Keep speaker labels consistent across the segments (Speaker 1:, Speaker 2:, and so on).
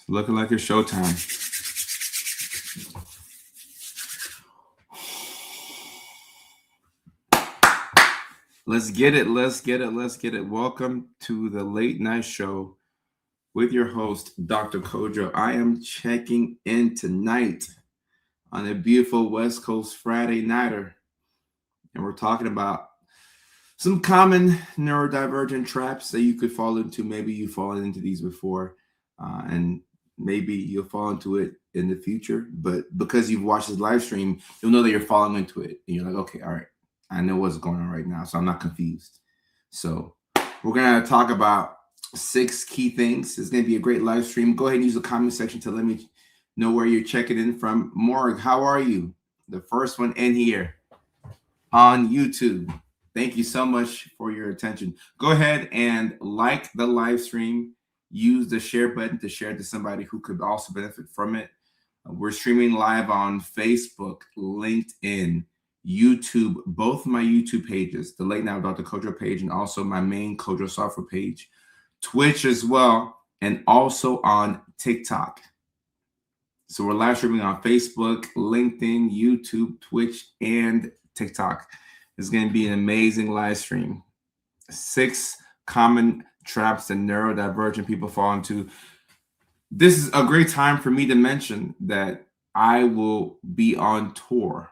Speaker 1: It's looking like it's showtime. Let's get it. Let's get it. Let's get it. Welcome to the late night show with your host, Dr. Kojo. I am checking in tonight on a beautiful West Coast Friday nighter, and we're talking about some common neurodivergent traps that you could fall into. Maybe you've fallen into these before, and maybe you'll fall into it in the future. But because you've watched this live stream, you'll know that you're falling into it, and you're like, okay, all right, I know what's going on right now, so I'm not confused. So we're gonna talk about 6 key things. It's gonna be a great live stream. Go ahead and use the comment section to let me know where you're checking in from. Morg, how are you? The first one in here on YouTube. Thank you so much for your attention. Go ahead and like the live stream. Use the share button to share to somebody who could also benefit from it. We're streaming live on Facebook, LinkedIn, YouTube, both my YouTube pages, the Late Night with Dr. Kojo page, and also my main Kojo software page, Twitch as well, and also on TikTok. So we're live streaming on Facebook, LinkedIn, YouTube, Twitch, and TikTok. It's going to be an amazing live stream. 6 common traps that neurodivergent people fall into. This is a great time for me to mention that I will be on tour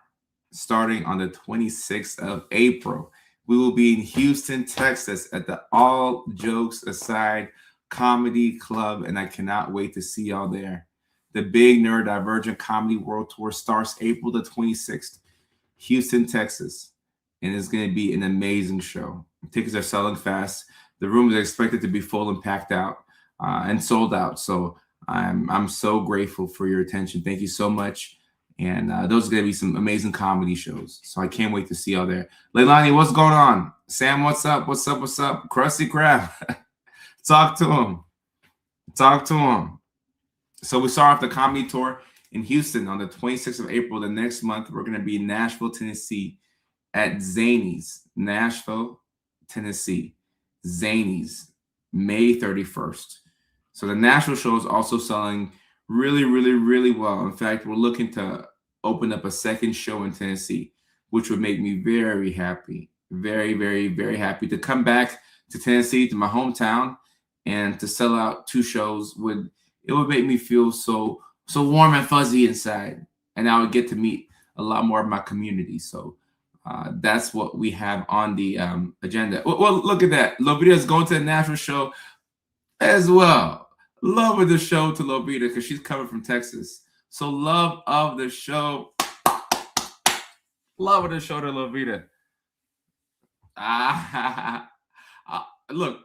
Speaker 1: starting on the 26th of April. We will be in Houston, Texas at the All Jokes Aside Comedy Club, and I cannot wait to see y'all there. The big Neurodivergent Comedy World Tour starts April the 26th, Houston, Texas, and it's going to be an amazing show. Tickets are selling fast. The room is expected to be full and packed out and sold out. So I'm so grateful for your attention. Thank you so much. And those are going to be some amazing comedy shows. So I can't wait to see y'all there. Leilani, what's going on? Sam, what's up? What's up? What's up? Krusty Krab. Talk to him. Talk to him. So we start off the comedy tour in Houston on the 26th of April. The next month, we're going to be in Nashville, Tennessee at Zany's. Nashville, Tennessee. Zany's, May 31st. So the Nashville show is also selling really, really, really well. In fact, we're looking to open up a second show in Tennessee, which would make me very happy. Very, very, very happy to come back to Tennessee, to my hometown, and to sell out 2 shows would make me feel so warm and fuzzy inside, and I would get to meet a lot more of my community. So that's what we have on the agenda. Well, look at that. Lovita is going to the Nashville show as well. Love of the show to Lovita because she's coming from Texas. So love of the show. Love of the show to Lovita. Look,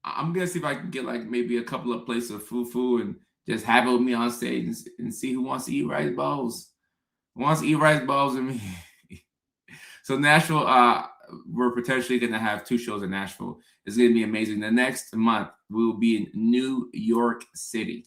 Speaker 1: I'm going to see if I can get like maybe a couple of plates of fufu and just have it with me on stage and see who wants to eat rice balls. Who wants to eat rice balls with me? So Nashville, we're potentially going to have 2 shows in Nashville. It's going to be amazing. The next month, we will be in New York City.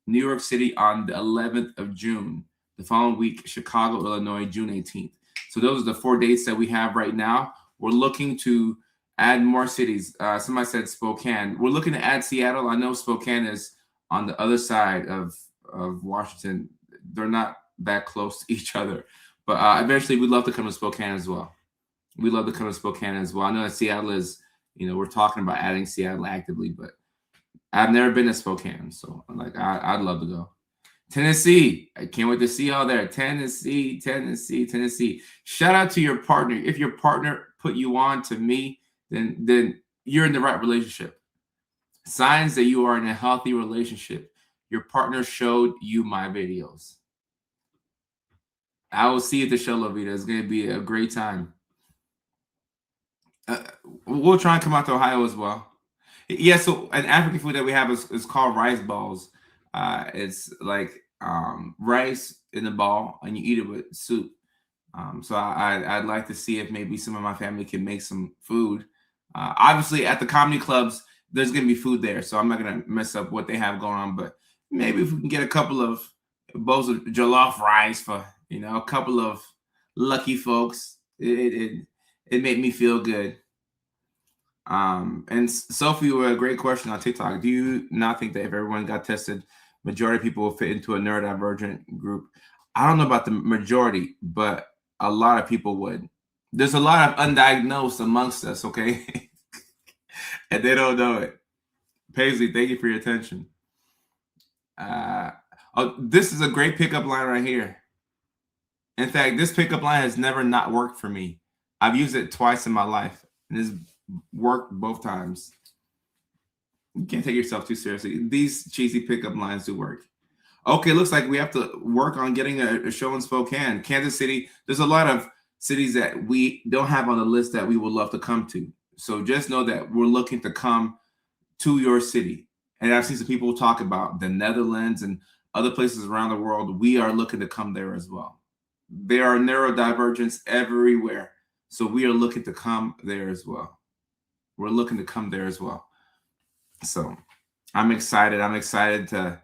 Speaker 1: New York City on the 11th of June. The following week, Chicago, Illinois, June 18th. So those are the 4 dates that we have right now. We're looking to add more cities. Somebody said Spokane. We're looking to add Seattle. I know Spokane is on the other side of Washington. They're not that close to each other. But eventually, we'd love to come to Spokane as well. We'd love to come to Spokane as well. I know that Seattle is, we're talking about adding Seattle actively, but I've never been to Spokane. So, I'd love to go. Tennessee. I can't wait to see y'all there. Tennessee. Shout out to your partner. If your partner put you on to me, then you're in the right relationship. Signs that you are in a healthy relationship. Your partner showed you my videos. I will see you at the show, Lovita. It's going to be a great time. We'll try and come out to Ohio as well. Yeah, so an African food that we have is called rice balls. It's like rice in a ball, and you eat it with soup. So I'd like to see if maybe some of my family can make some food. Obviously, at the comedy clubs, there's going to be food there, so I'm not going to mess up what they have going on. But maybe if we can get a couple of bowls of jollof rice for a couple of lucky folks, it made me feel good. And Sophie, a great question on TikTok. Do you not think that if everyone got tested majority of people will fit into a neurodivergent group. I don't know about the majority, but a lot of people would. There's a lot of undiagnosed amongst us, okay? And they don't know it. Paisley, thank you for your attention. Oh, this is a great pickup line right here. In fact, this pickup line has never not worked for me. I've used it twice in my life, and it's worked both times. You can't take yourself too seriously. These cheesy pickup lines do work. Okay, looks like we have to work on getting a show in Spokane. Kansas City, there's a lot of cities that we don't have on the list that we would love to come to. So just know that we're looking to come to your city. And I've seen some people talk about the Netherlands and other places around the world. We are looking to come there as well. There are neurodivergents everywhere. So we are looking to come there as well. We're looking to come there as well. So I'm excited. I'm excited for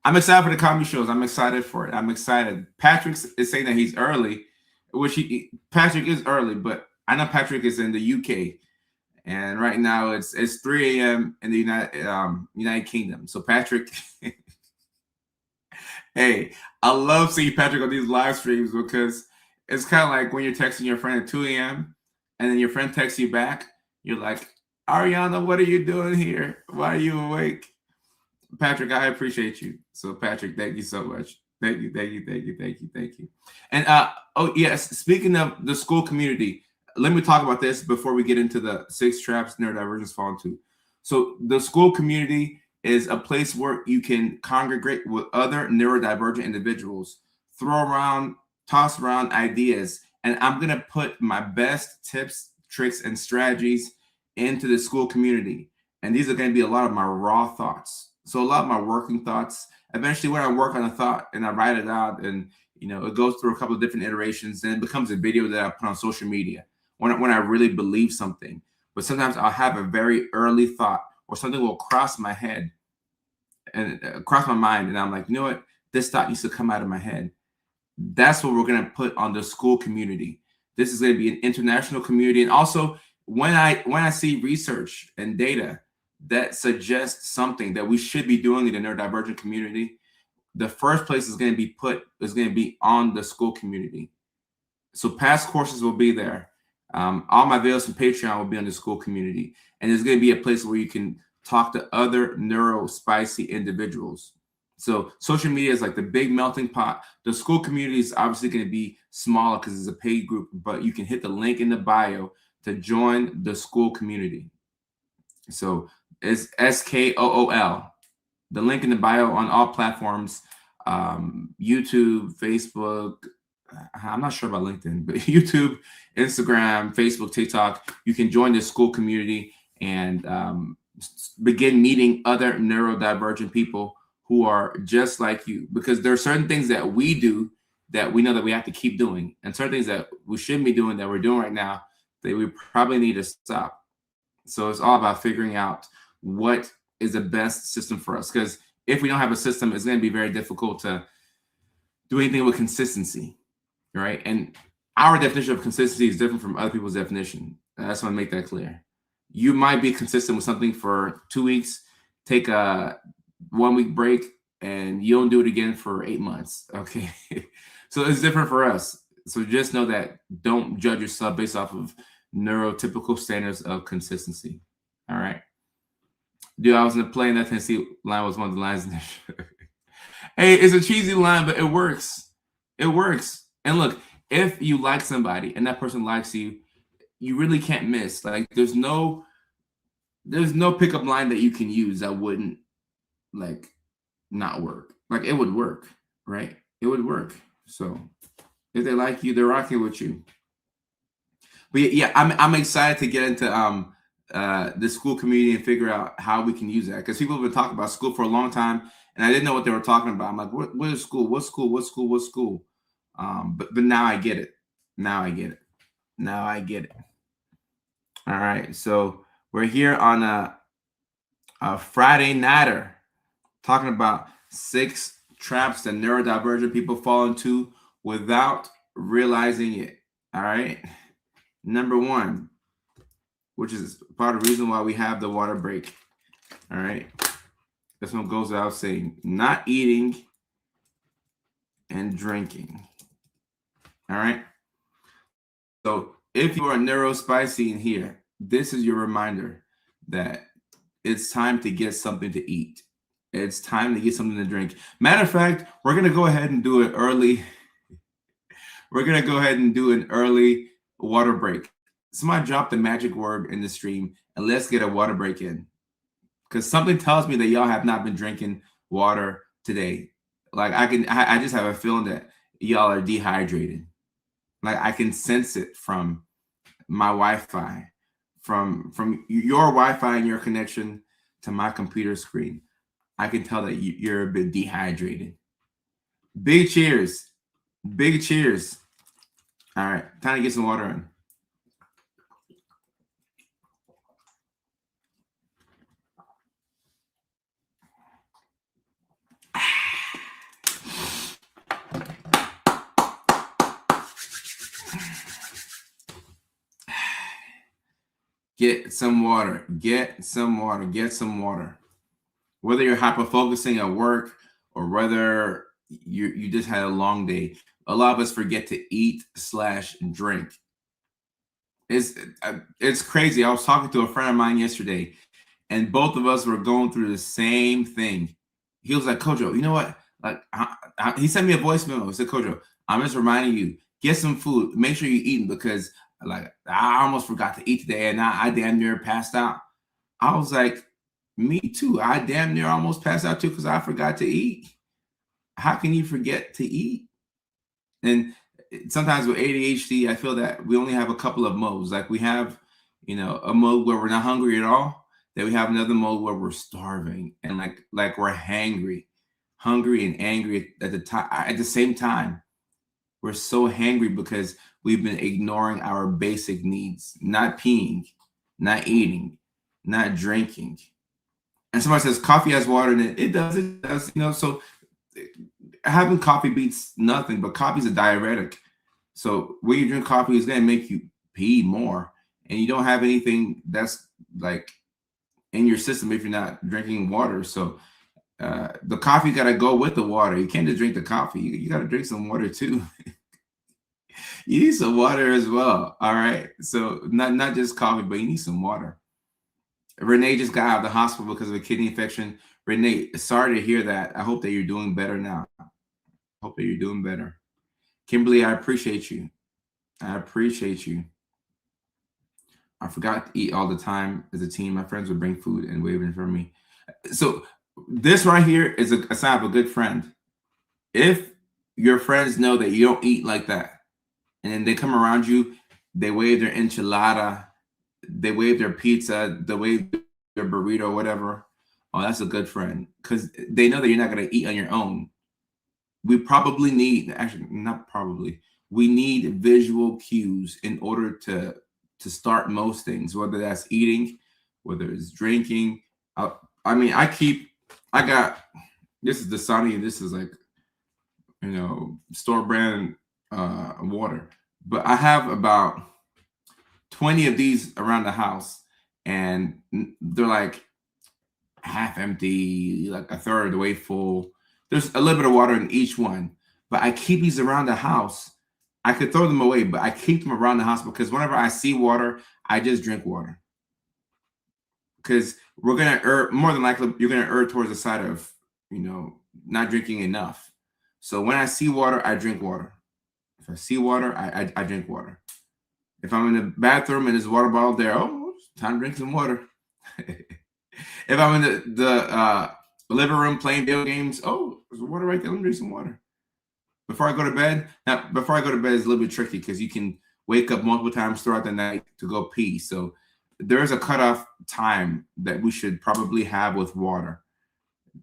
Speaker 1: the comedy shows. I'm excited for it. I'm excited. Patrick is saying that he's early, which Patrick is early, but I know Patrick is in the UK. And right now it's 3 a.m. in the United Kingdom. So Patrick, hey, I love seeing Patrick on these live streams because it's kind of like when you're texting your friend at 2 a.m. and then your friend texts you back. You're like, Ariana, what are you doing here? Why are you awake? Patrick, I appreciate you. So Patrick, thank you so much. Thank you. And oh yes, speaking of the school community, let me talk about this before we get into the 6 traps neurodivergents fall into. So the school community is a place where you can congregate with other neurodivergent individuals, toss around ideas, and I'm gonna put my best tips, tricks, and strategies into the school community. And these are going to be a lot of my raw thoughts. So a lot of my working thoughts. Eventually, when I work on a thought and I write it out, and it goes through a couple of different iterations, then it becomes a video that I put on social media when I really believe something. But sometimes I'll have a very early thought, or something will cross my head and cross my mind, and I'm like, you know what? This thought needs to come out of my head. That's what we're going to put on the school community. This is going to be an international community, and also when I see research and data that suggests something that we should be doing in the neurodivergent community, the first place is going to be on the school community. So past courses will be there. All my videos from Patreon will be on the school community, and there's going to be a place where you can talk to other spicy individuals. So social media is like the big melting pot. The school community is obviously going to be smaller because it's a paid group, but you can hit the link in the bio to join the school community. So it's SKOOL. The link in the bio on all platforms, YouTube, Facebook. I'm not sure about LinkedIn, but YouTube, Instagram, Facebook, TikTok. You can join the school community and begin meeting other neurodivergent people who are just like you, because there are certain things that we do that we know that we have to keep doing, and certain things that we shouldn't be doing that we're doing right now that we probably need to stop. So it's all about figuring out what is the best system for us, because if we don't have a system, it's going to be very difficult to do anything with consistency, right? And our definition of consistency is different from other people's definition. I just want to make that clear. You might be consistent with something for 2 weeks, take a 1 week break, and you don't do it again for 8 months. Okay. So it's different for us. So just know that don't judge yourself based off of neurotypical standards of consistency. All right. Dude, I was in the play, and that Tennessee line was one of the lines in the show. Hey, it's a cheesy line, but it works. It works. And look, if you like somebody and that person likes you, you really can't miss. Like there's no pickup line that you can use that wouldn't like not work. Like it would work, right? It would work. So if they like you, they're rocking with you. But yeah, I'm excited to get into the school community and figure out how we can use that, because people have been talking about school for a long time, and I didn't know what they were talking about. I'm like, what is school? What's school? What's school? What's school? But now I get it. Now I get it. All right, so we're here on a Friday nighter talking about 6 traps that neurodivergent people fall into without realizing it. All right. Number 1, which is part of the reason why we have the water break. All right. This one goes without saying. Not eating and drinking. All right. So if you are neurospicy in here, this is your reminder that it's time to get something to eat. It's time to get something to drink. Matter of fact, we're going to go ahead and do it early. We're going to go ahead and do an early water break. Somebody drop the magic word in the stream and let's get a water break in. Because something tells me that y'all have not been drinking water today. Like I just have a feeling that y'all are dehydrated. Like I can sense it from my Wi-Fi, from your Wi-Fi and your connection to my computer screen. I can tell that you're a bit dehydrated. Big cheers. Big cheers. All right, time to get some water in. Get some water. Get some water. Get some water. Whether you're hyper focusing at work or whether you just had a long day, a lot of us forget to eat / drink. It's crazy. I was talking to a friend of mine yesterday, and both of us were going through the same thing. He was like, "Kojo, you know what? Like, he sent me a voice memo. He said, Kojo, I'm just reminding you, get some food. Make sure you're eating because like I almost forgot to eat today, and I damn near passed out." I was like, "Me too. I damn near almost passed out too because I forgot to eat." How can you forget to eat? And sometimes with ADHD, I feel that we only have a couple of modes. Like we have, a mode where we're not hungry at all. Then we have another mode where we're starving and like we're hungry and angry at the same time. We're so hangry because we've been ignoring our basic needs, not peeing, not eating, not drinking. And somebody says coffee has water in it. It does, so having coffee beats nothing, but coffee's a diuretic. So when you drink coffee, it's gonna make you pee more, and you don't have anything that's like in your system if you're not drinking water. So the coffee got to go with the water. You can't just drink the coffee. You got to drink some water too. You need some water as well. All right. So not just coffee, but you need some water. Renee just got out of the hospital because of a kidney infection. Renee, sorry to hear that. I hope that you're doing better now. Hope that you're doing better. Kimberly, I appreciate you. I appreciate you. I forgot to eat all the time as a team. My friends would bring food and wave in front of me. So this right here is a sign of a good friend. If your friends know that you don't eat like that, and then they come around you, they wave their enchilada, they wave their pizza, they wave their burrito, whatever. Oh, that's a good friend because they know that you're not going to eat on your own. We probably need, actually, not probably, we need visual cues in order to start most things, whether that's eating, whether it's drinking. I got, this is Dasani, and this is like, store brand water. But I have about 20 of these around the house, and they're like half empty, like a third of the way full. There's a little bit of water in each one, but I keep these around the house. I could throw them away, but I keep them around the house because whenever I see water, I just drink water. Because we're gonna err, more than likely, you're gonna err towards the side of, not drinking enough. So when I see water, I drink water. If I see water, I drink water. If I'm in the bathroom and there's a water bottle there, oh, time to drink some water. If I'm in the living room playing video games, oh, there's water right there. Let me drink some water. Before I go to bed, now before I go to bed is a little bit tricky because you can wake up multiple times throughout the night to go pee. So there's a cutoff time that we should probably have with water,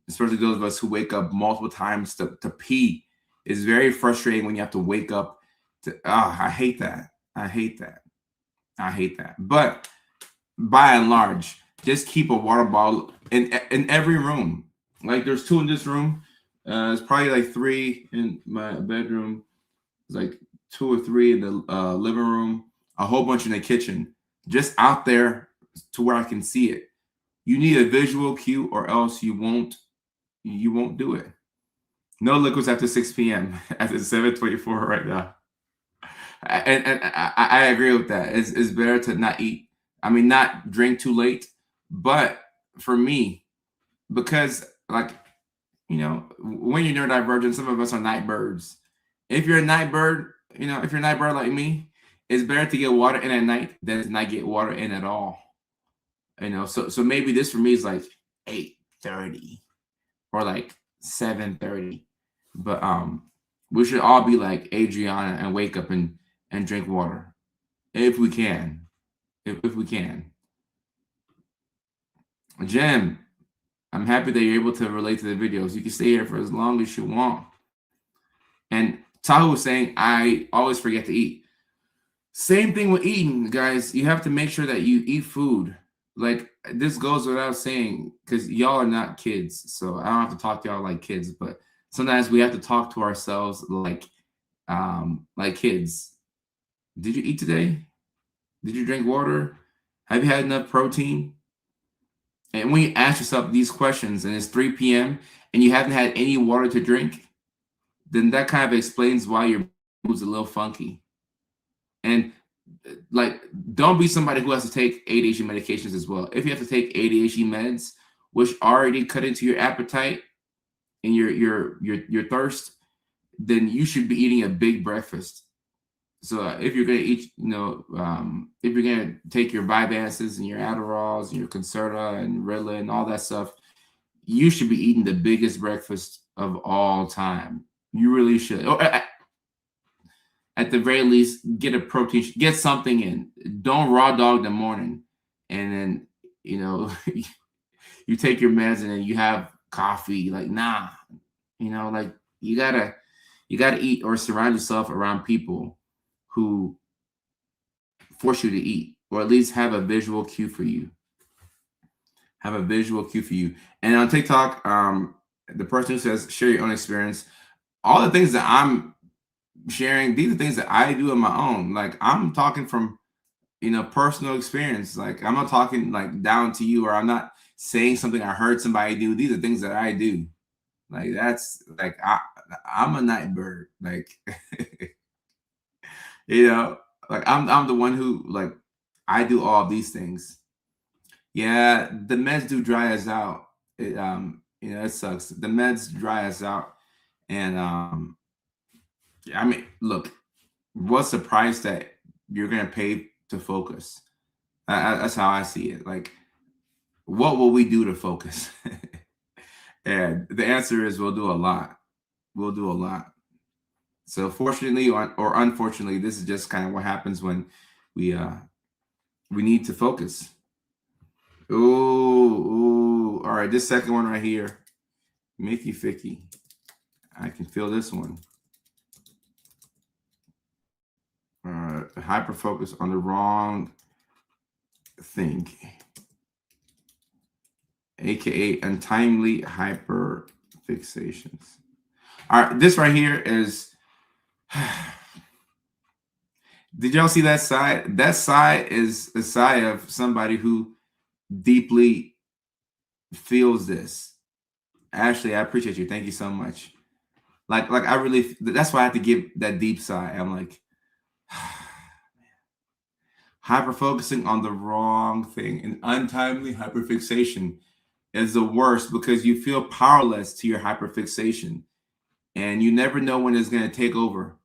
Speaker 1: especially those of us who wake up multiple times to pee. It's very frustrating when you have to wake up to, I hate that. I hate that. I hate that. But by and large, just keep a water bottle in every room. Like there's 2 in this room. It's probably like 3 in my bedroom. It's like 2 or 3 in the living room. A whole bunch in the kitchen. Just out there to where I can see it. You need a visual cue or else you won't you won't do it. No liquids after 6 p.m. At 7:24 right now. And I agree with that. It's better to not eat. I mean, not drink too late. But for me, because like when you're neurodivergent, some of us are night birds. If you're a night bird, if you're a night bird like me, it's better to get water in at night than to not get water in at all. So maybe this for me is like 8:30 or like 7:30. But we should all be like Adriana and wake up and drink water if we can. If we can. Jim, I'm happy that you're able to relate to the videos. You can stay here for as long as you want. And Tahu was saying, I always forget to eat. Same thing with eating, guys. You have to make sure that you eat food. Like this goes without saying, because y'all are not kids. So I don't have to talk to y'all like kids, but sometimes we have to talk to ourselves like kids. Did you eat today? Did you drink water? Have you had enough protein? And when you ask yourself these questions and it's 3 p.m. and you haven't had any water to drink, then that kind of explains why your mood's a little funky. And like, don't be somebody who has to take ADHD medications as well. If you have to take ADHD meds, which already cut into your appetite and your thirst, then you should be eating a big breakfast. So if you're gonna eat, if you're gonna take your Vyvanses and your Adderalls and your Concerta and Ritalin and all that stuff, you should be eating the biggest breakfast of all time. You really should. Or at the very least, get a protein, get something in. Don't raw dog the morning, and then you take your meds and then you have coffee. Like nah, like you gotta eat or surround yourself around people who force you to eat, or at least have a visual cue for you. Have a visual cue for you. And on TikTok, the person who says share your own experience, all the things that I'm sharing, these are things that I do on my own. Like I'm talking from personal experience. Like I'm not talking like down to you, or I'm not saying something I heard somebody do. These are things that I do. Like that's like I'm a night bird. Like like I'm the one who like I do all these things. Yeah, the meds do dry us out. It sucks. The meds dry us out, and I mean, look, what's the price that you're gonna pay to focus? That's how I see it. Like, what will we do to focus? And the answer is we'll do a lot. We'll do a lot. So fortunately or unfortunately, this is just kind of what happens when we need to focus. Ooh, all right. This second one right here, Mickey Ficky. I can feel this one. Hyper focus on the wrong thing, aka untimely hyper fixations. All right, this right here is. Did y'all see that side? That side is a side of somebody who deeply feels this. Ashley, I appreciate you. Thank you so much. Like I really. That's why I have to give that deep sigh. I'm like. Hyper focusing on the wrong thing and untimely hyperfixation is the worst because you feel powerless to your hyperfixation and you never know when it's going to take over.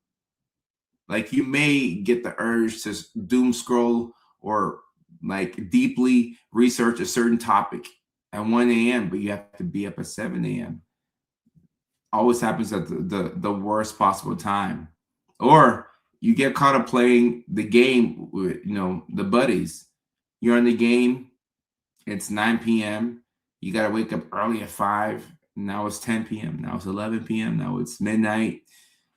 Speaker 1: Like you may get the urge to doom scroll or like deeply research a certain topic at 1 a.m., but you have to be up at 7 a.m. Always happens at the worst possible time. Or you get caught up playing the game with the buddies. You're in the game, it's 9 p.m. You gotta wake up early at 5. Now it's 10 p.m. Now it's 11 p.m. Now it's midnight.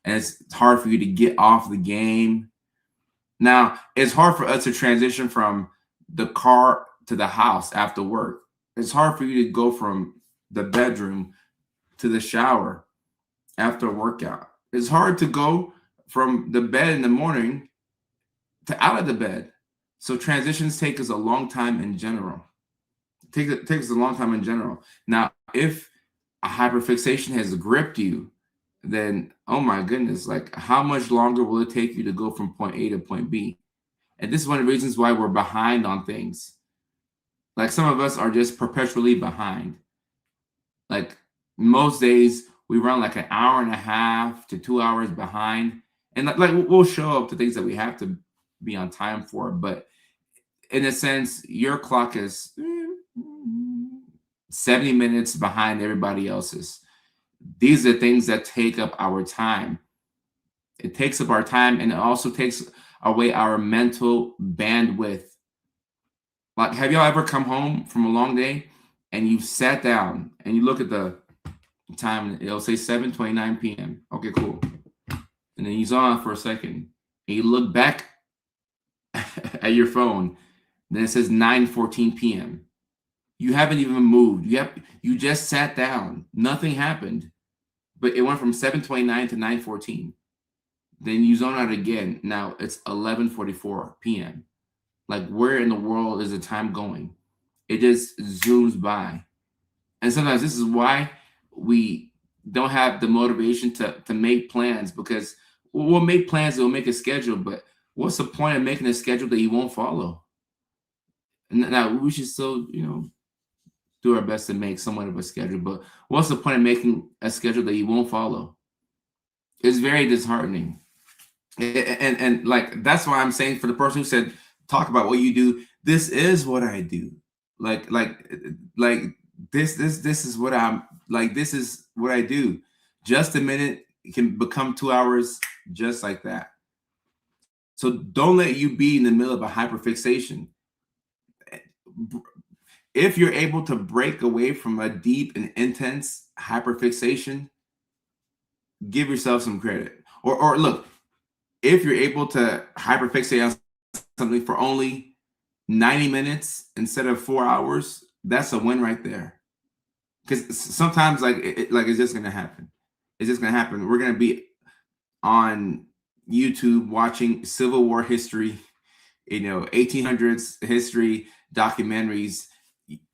Speaker 1: And it's hard for you to get off the game. Now, it's hard for us to transition from the car to the house after work. It's hard for you to go from the bedroom to the shower after a workout. It's hard to go from the bed in the morning to out of the bed. So transitions take us a long time in general. Takes a long time in general. Now, if a hyperfixation has gripped you, then oh my goodness, like how much longer will it take you to go from point A to point B? And this is one of the reasons why we're behind on things. Like some of us are just perpetually behind. Like most days, we run like an hour and a half to 2 hours behind. And like we'll show up to things that we have to be on time for. But in a sense, your clock is 70 minutes behind everybody else's. These are things that take up our time. It takes up our time and it also takes away our mental bandwidth. Like, have y'all ever come home from a long day and you sat down and you look at the time, it'll say 7:29 p.m. Okay, cool. And then you zone out for a second and you look back at your phone, then it says 9:14 p.m. You haven't even moved. You just sat down. Nothing happened. But it went from 7:29 to 9:14. Then you zone out again. Now it's 11:44 p.m. Like, where in the world is the time going? It just zooms by. And sometimes this is why we don't have the motivation to make plans, because we'll make plans, we'll make a schedule, but what's the point of making a schedule that you won't follow? And now we should still, do our best to make somewhat of a schedule, but what's the point of making a schedule that you won't follow? It's very disheartening. And like that's why I'm saying, for the person who said talk about what you do, this is what I do. Like this is what I'm like, this is what I do. Just a minute can become 2 hours just like that. So don't let you be in the middle of a hyperfixation. If you're able to break away from a deep and intense hyperfixation, give yourself some credit. Or look, if you're able to hyperfixate on something for only 90 minutes instead of 4 hours, that's a win right there. Because sometimes it's just gonna happen. It's just gonna happen. We're gonna be on YouTube watching Civil War history, 1800s history documentaries.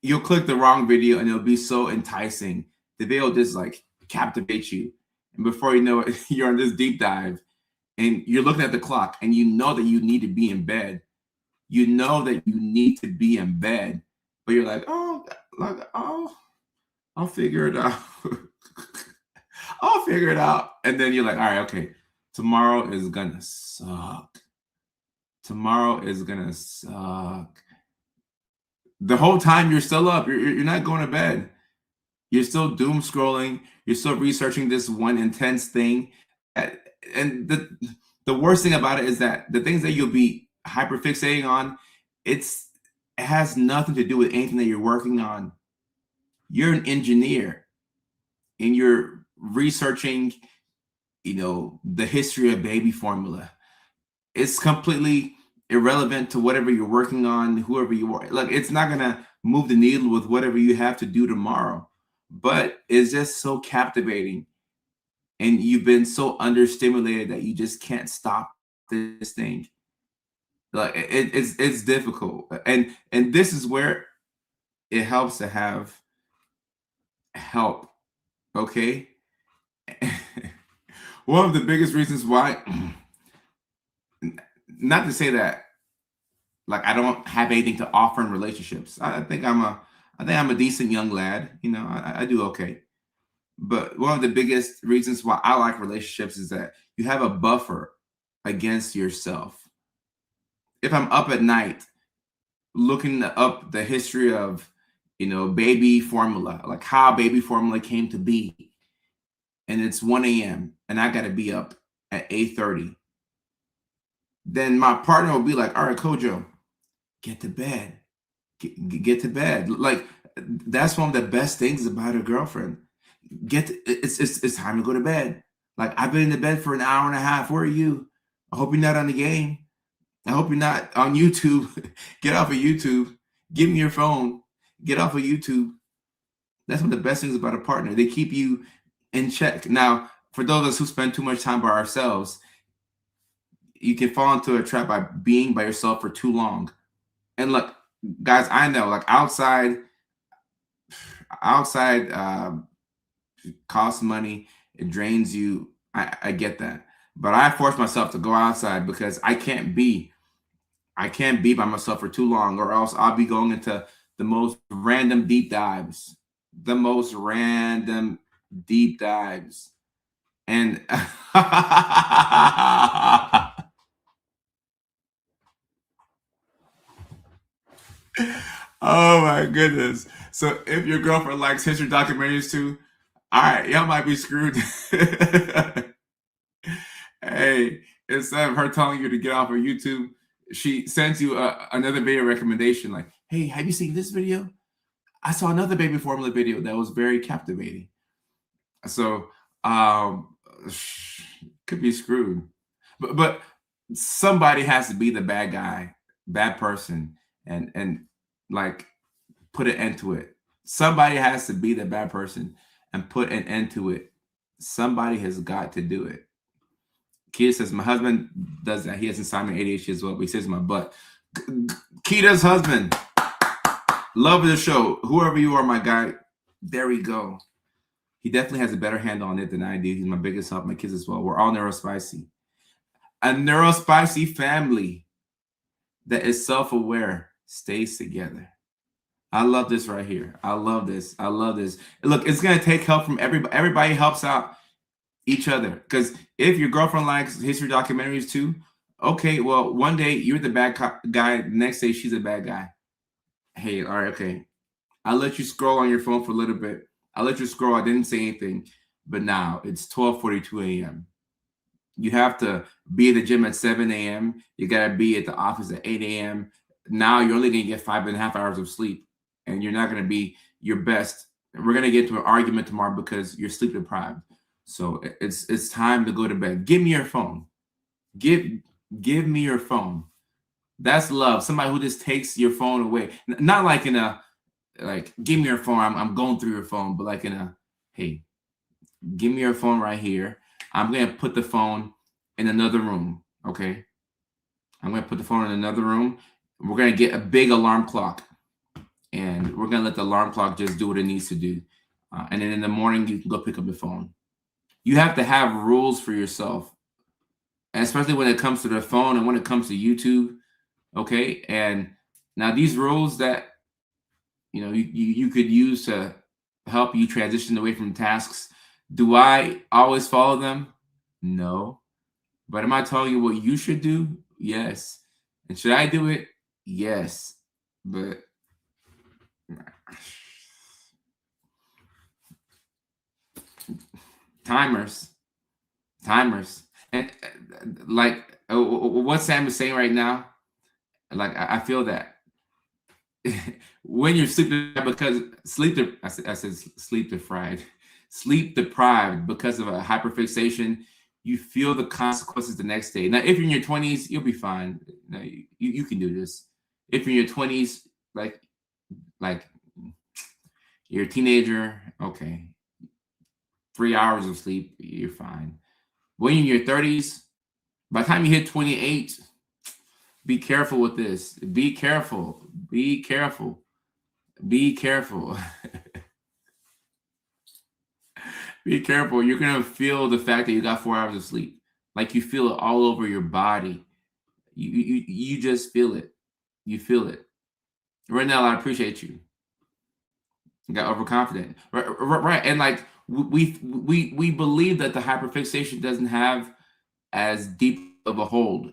Speaker 1: You'll click the wrong video and it'll be so enticing. The video will just like captivate you. And before you know it, you're on this deep dive and you're looking at the clock and you know that you need to be in bed. You know that you need to be in bed, but you're like, I'll figure it out. I'll figure it out. And then you're like, all right, okay, tomorrow is gonna suck. Tomorrow is gonna suck. The whole time you're still up, you're not going to bed. You're still doom scrolling. You're still researching this one intense thing. And the worst thing about it is that the things that you'll be hyperfixating on, it has nothing to do with anything that you're working on. You're an engineer and you're researching, the history of baby formula. It's completely irrelevant to whatever you're working on, whoever you are. Like, it's not gonna move the needle with whatever you have to do tomorrow. But it's just so captivating. And you've been so understimulated that you just can't stop this thing. Like it's difficult. And this is where it helps to have help. Okay. One of the biggest reasons why, not to say that like I don't have anything to offer in relationships. I think I'm a decent young lad. I do okay. But one of the biggest reasons why I like relationships is that you have a buffer against yourself. If I'm up at night looking up the history of, baby formula, like how baby formula came to be, and it's 1 a.m. and I got to be up at 8:30, then my partner will be like, all right, Kojo, get to bed. Get to bed. Like, that's one of the best things about a girlfriend. It's time to go to bed. Like, I've been in the bed for an hour and a half. Where are you? I hope you're not on the game. I hope you're not on YouTube. Get off of YouTube. Give me your phone. Get off of YouTube. That's one of the best things about a partner. They keep you in check. Now, for those of us who spend too much time by ourselves, you can fall into a trap by being by yourself for too long. And look, guys, I know, like outside costs money, it drains you. I get that. But I force myself to go outside because I can't be by myself for too long, or else I'll be going into the most random deep dives. The most random deep dives. And oh my goodness. So if your girlfriend likes history documentaries too, all right, y'all might be screwed. Hey, instead of her telling you to get off of YouTube, she sends you another video recommendation like, hey, have you seen this video? I saw another baby formula video that was very captivating. So um could be screwed. But somebody has to be the bad guy, bad person, and like put an end to it. Somebody has to be the bad person and put an end to it. Somebody has got to do it. Keita says, my husband does that. He has Simon ADHD as well, but he says my butt. Keita's husband. Love the show. Whoever you are, my guy. There we go. He definitely has a better handle on it than I do. He's my biggest help, my kids as well. We're all neurospicy. A neurospicy family that is self-aware stays together. I love this right here. I love this. I love this. Look, it's going to take help from everybody. Everybody helps out each other. Because if your girlfriend likes history documentaries too, okay, well, one day you're the bad guy. The next day she's a bad guy. Hey, all right, okay. I'll let you scroll on your phone for a little bit. I'll let you scroll. I didn't say anything. But now it's 12:42 a.m. You have to be at the gym at 7 a.m. You got to be at the office at 8 a.m. Now you're only going to get 5.5 hours of sleep, and you're not going to be your best. We're going to get into an argument tomorrow because you're sleep deprived. So it's time to go to bed. Give me your phone. Give me your phone. That's love. Somebody who just takes your phone away. Not like in a like give me your phone. I'm going through your phone, but like in a hey, give me your phone right here. I'm gonna put the phone in another room. Okay. I'm gonna put the phone in another room. We're gonna get a big alarm clock, and we're gonna let the alarm clock just do what it needs to do. And then in the morning, you can go pick up the phone. You have to have rules for yourself, and especially when it comes to the phone and when it comes to YouTube. Okay. And now these rules that you could use to help you transition away from tasks. Do I always follow them? No. But am I telling you what you should do? Yes. And should I do it? Yes. But timers, and like what Sam is saying right now, like I feel that when you're sleep because I said sleep deprived, sleep deprived because of a hyperfixation, you feel the consequences the next day. Now, if you're in your 20s, you'll be fine. You can do this. If you're in your 20s, like you're a teenager, okay, 3 hours of sleep, you're fine. When you're in your 30s, by the time you hit 28, be careful with this. Be careful. Be careful. Be careful. Be careful. You're gonna feel the fact that you got 4 hours of sleep. Like you feel it all over your body. You just feel it. You feel it. Renell, I appreciate you. You got overconfident. Right. And like we believe that the hyperfixation doesn't have as deep of a hold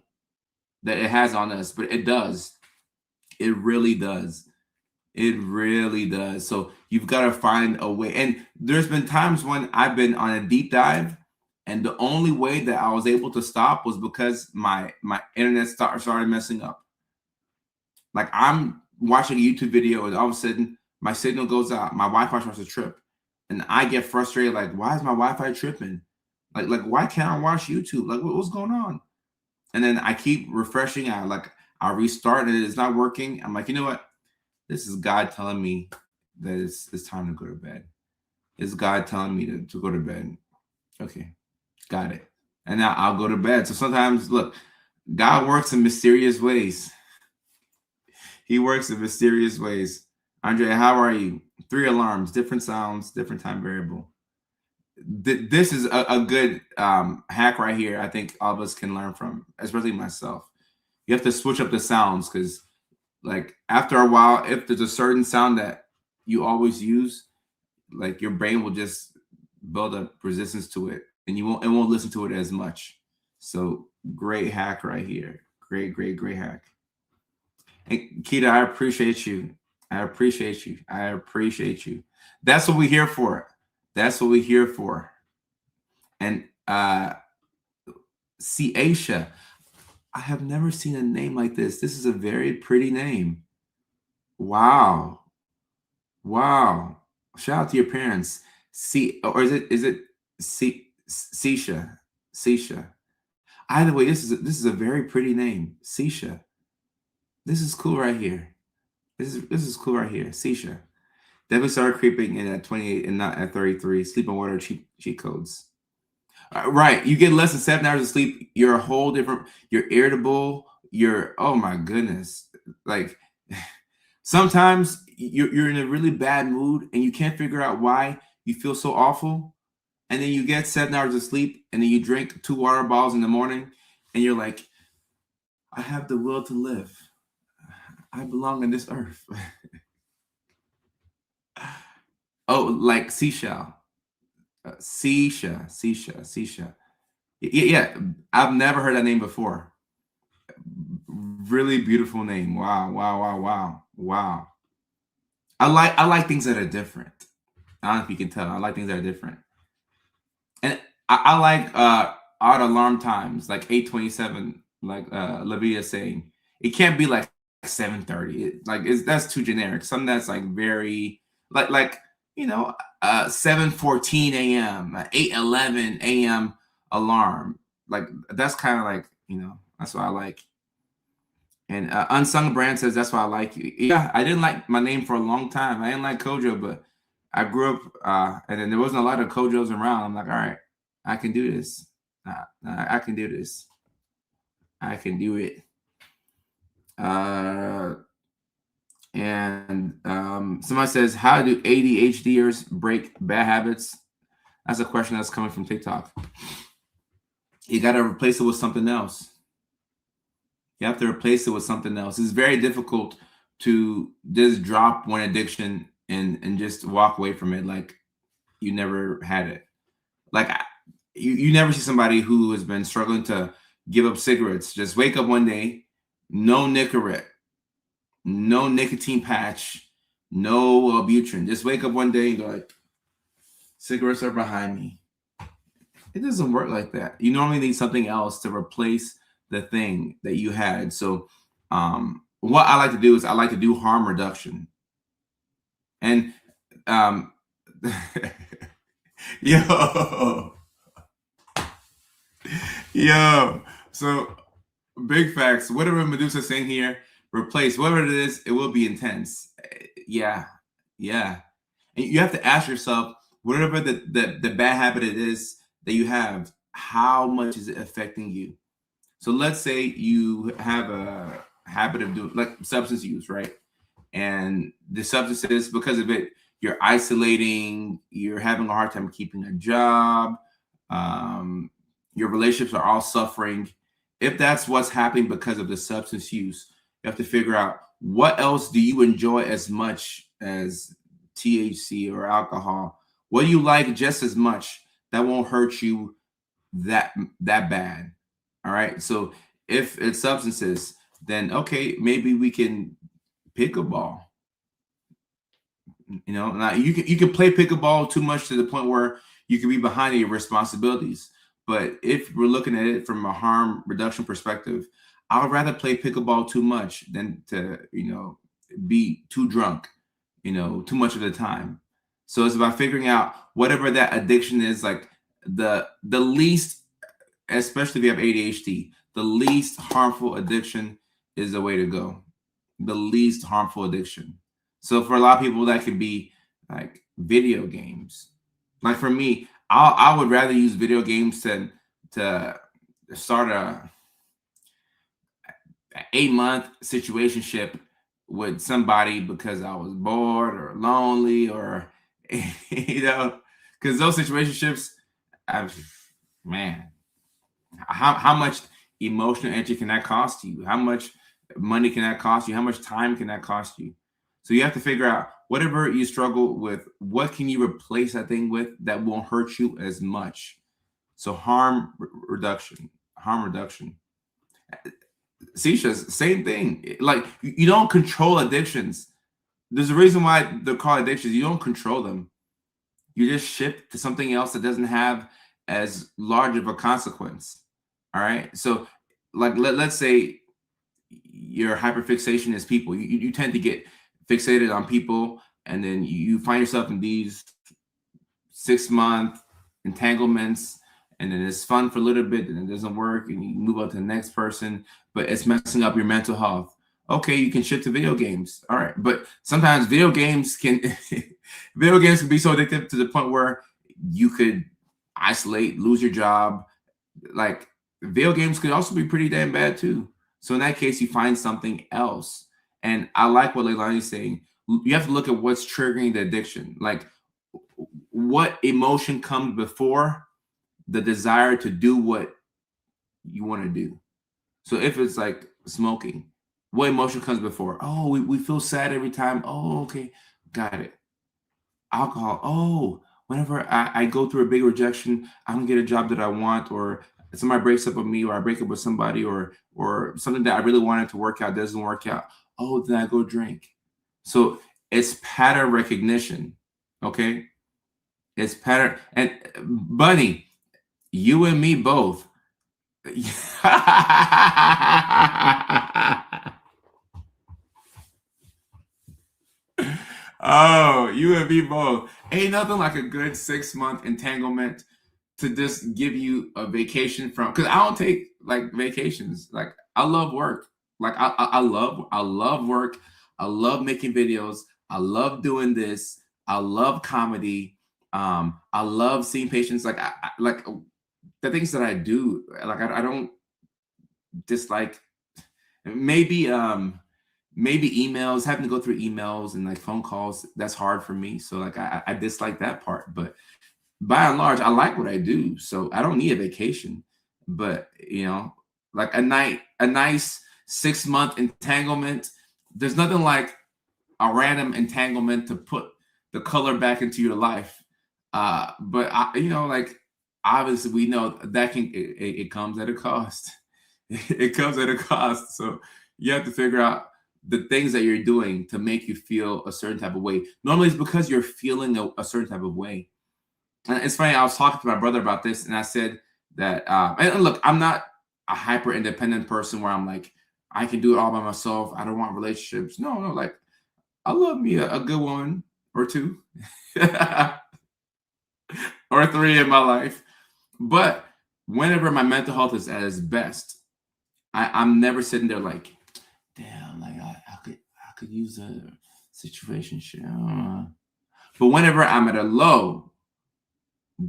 Speaker 1: that it has on us, but it does. It really does. It really does. So you've got to find a way. And there's been times when I've been on a deep dive, and the only way that I was able to stop was because my internet started messing up. Like I'm watching a YouTube video, and all of a sudden my signal goes out, my Wi-Fi starts to trip, and I get frustrated. Like, why is my Wi-Fi tripping? Like why can't I watch YouTube? Like, what's going on? And then I keep refreshing. I restart, and it's not working. I'm like, you know what? This is God telling me that it's time to go to bed. It's God telling me to go to bed. Okay, got it. And now I'll go to bed. So sometimes, look, God works in mysterious ways. He works in mysterious ways. Andre, how are you? 3 alarms, different sounds, different time variable. this is a good hack right here. I think all of us can learn from, especially myself. You have to switch up the sounds because, like, after a while, if there's a certain sound that you always use, like your brain will just build up resistance to it, and it won't listen to it as much. So great hack right here. Great hack. And Keita, I appreciate you. I appreciate you. I appreciate you. That's what we're here for. That's what we're here for. And Aisha, I have never seen a name like this. This is a very pretty name. Wow. Wow. Shout out to your parents. Or is it Sisha? Sisha. Either way, this is a very pretty name. Sisha. This is cool right here. This is cool right here. Sisha. Definitely started creeping in at 28 and not at 33. Sleep and water cheat codes. Right. You get less than 7 hours of sleep. You're a whole different. You're irritable. Oh my goodness. Like sometimes you're in a really bad mood and you can't figure out why you feel so awful. And then you get 7 hours of sleep and then you drink 2 water bottles in the morning and you're like, I have the will to live. I belong on this earth. Oh, like seashell. Seashell. Yeah, I've never heard that name before. Really beautiful name. Wow. I like things that are different. I don't know if you can tell. I like things that are different. And I like odd alarm times, like 8:27, like Lavia saying. It can't be like 7:30. That's too generic. Something that's like very like 7:14 a.m., 8:11 a.m. alarm. Like that's kind of like, that's what I like. And Unsung Brand says that's why I like you. Yeah, I didn't like my name for a long time. I didn't like Kojo, but I grew up and then there wasn't a lot of Kojos around. I'm like, all right, I can do this. I can do this. I can do it. And somebody says, how do ADHDers break bad habits? That's a question that's coming from TikTok. You got to replace it with something else. You have to replace it with something else. It's very difficult to just drop one addiction and just walk away from it like you never had it. Like you never see somebody who has been struggling to give up cigarettes just wake up one day, no Nicorette, no nicotine patch, no Wellbutrin. Just wake up one day and go like, cigarettes are behind me. It doesn't work like that. You normally need something else to replace the thing that you had. So what I like to do is I like to do harm reduction. And yo, so big facts. Whatever Medusa's saying here, replace whatever it is, it will be intense. Yeah. And you have to ask yourself, whatever the bad habit it is that you have, how much is it affecting you? So let's say you have a habit of doing like substance use, right? And the substance is because of it, you're isolating, you're having a hard time keeping a job, your relationships are all suffering. If that's what's happening because of the substance use, you have to figure out what else do you enjoy as much as THC or alcohol? What do you like just as much that won't hurt you that bad? All right. So if it's substances, then okay, maybe we can pickleball. Now you can play pickleball too much to the point where you can be behind your responsibilities. But if we're looking at it from a harm reduction perspective, I would rather play pickleball too much than to be too drunk, too much of the time. So it's about figuring out whatever that addiction is, like the least, especially if you have ADHD, the least harmful addiction is the way to go. The least harmful addiction. So for a lot of people, that could be like video games. Like for me, I would rather use video games to start a 8-month situationship with somebody because I was bored or lonely or because because those situationships, man, how much emotional energy can that cost you? How much money can that cost you? How much time can that cost you? So you have to figure out whatever you struggle with, what can you replace that thing with that won't hurt you as much? So reduction, harm reduction. Seisha, same thing. Like you don't control addictions. There's a reason why they're called addictions. You don't control them. You just shift to something else that doesn't have as large of a consequence. All right. So, like, let's say your hyperfixation is people. You tend to get fixated on people, and then you find yourself in these 6-month entanglements, and then it's fun for a little bit, and it doesn't work, and you move on to the next person, but it's messing up your mental health. Okay, you can shift to video games. All right, but sometimes video games can video games can be so addictive to the point where you could isolate, lose your job. Like video games could also be pretty damn bad too. So in that case, you find something else. And I like what Leilani is saying. You have to look at what's triggering the addiction. Like what emotion comes before the desire to do what you want to do. So if it's like smoking, what emotion comes before? Oh, we feel sad every time. Oh, okay. Got it. Alcohol. Oh, whenever I go through a big rejection, I don't get a job that I want, or somebody breaks up with me, or I break up with somebody, or something that I really wanted to work out doesn't work out. Oh, then I go drink. So it's pattern recognition. Okay. It's pattern. And Bunny, you and me both. Oh, you and me both. Ain't nothing like a good 6-month entanglement to just give you a vacation from. Because I don't take like vacations. Like I love work. Like I love work. I love making videos. I love doing this. I love comedy. I love seeing patients. Like like the things that I do. Like I don't dislike. Maybe maybe emails, having to go through emails and like phone calls, that's hard for me. So like I dislike that part. But by and large, I like what I do. So I don't need a vacation. But like a nice 6-month entanglement, there's nothing like a random entanglement to put the color back into your life. But like obviously we know that it comes at a cost. It comes at a cost. So you have to figure out the things that you're doing to make you feel a certain type of way. Normally it's because you're feeling a certain type of way. And it's funny, I was talking to my brother about this, and I said that, and look, I'm not a hyper independent person where I'm like, I can do it all by myself. I don't want relationships. No, like I love me a good one or two or 3 in my life. But whenever my mental health is at its best, I'm never sitting there like, damn, like I could use a situation. But whenever I'm at a low,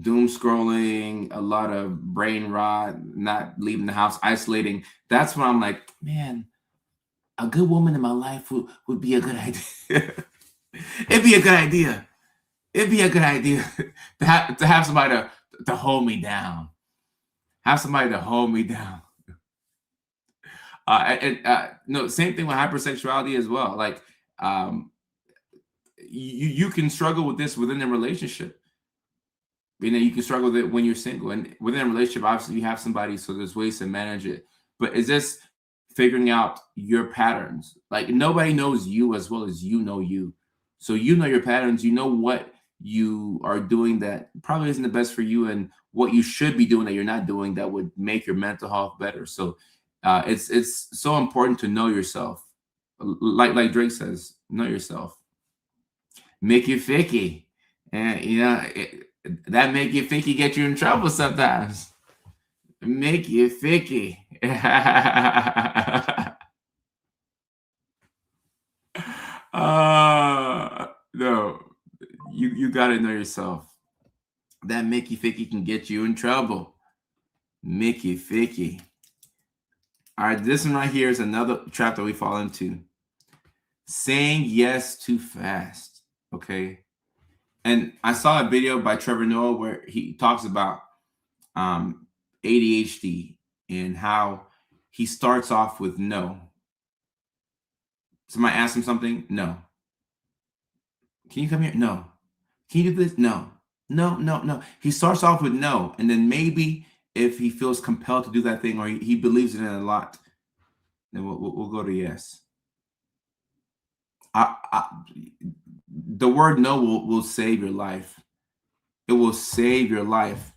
Speaker 1: doom scrolling, a lot of brain rot, not leaving the house, isolating, that's when I'm like, man, a good woman in my life would be a good idea. It'd be a good idea. It'd be a good idea to have somebody to hold me down. Have somebody to hold me down. No, same thing with hypersexuality as well. Like, you can struggle with this within a relationship. You can struggle with it when you're single, and within a relationship, obviously you have somebody, so there's ways to manage it. But it's just figuring out your patterns. Like nobody knows you as well as you know you. So you know your patterns. You know what you are doing that probably isn't the best for you, and what you should be doing that you're not doing that would make your mental health better. So it's so important to know yourself. Like Drake says, know yourself. Make you ficky, and that make you ficky get you in trouble sometimes. Make you ficky. No, you gotta know yourself. That Mickey Ficky can get you in trouble. Mickey Ficky. All right, this one right here is another trap that we fall into. Saying yes too fast. Okay. And I saw a video by Trevor Noah where he talks about um, ADHD and how he starts off with no. Somebody asks him something, no. Can you come here? No. Can you do this? No. No, no, no. He starts off with no, and then maybe if he feels compelled to do that thing or he believes in it a lot, then we'll go to yes. I, the word no will save your life. It will save your life.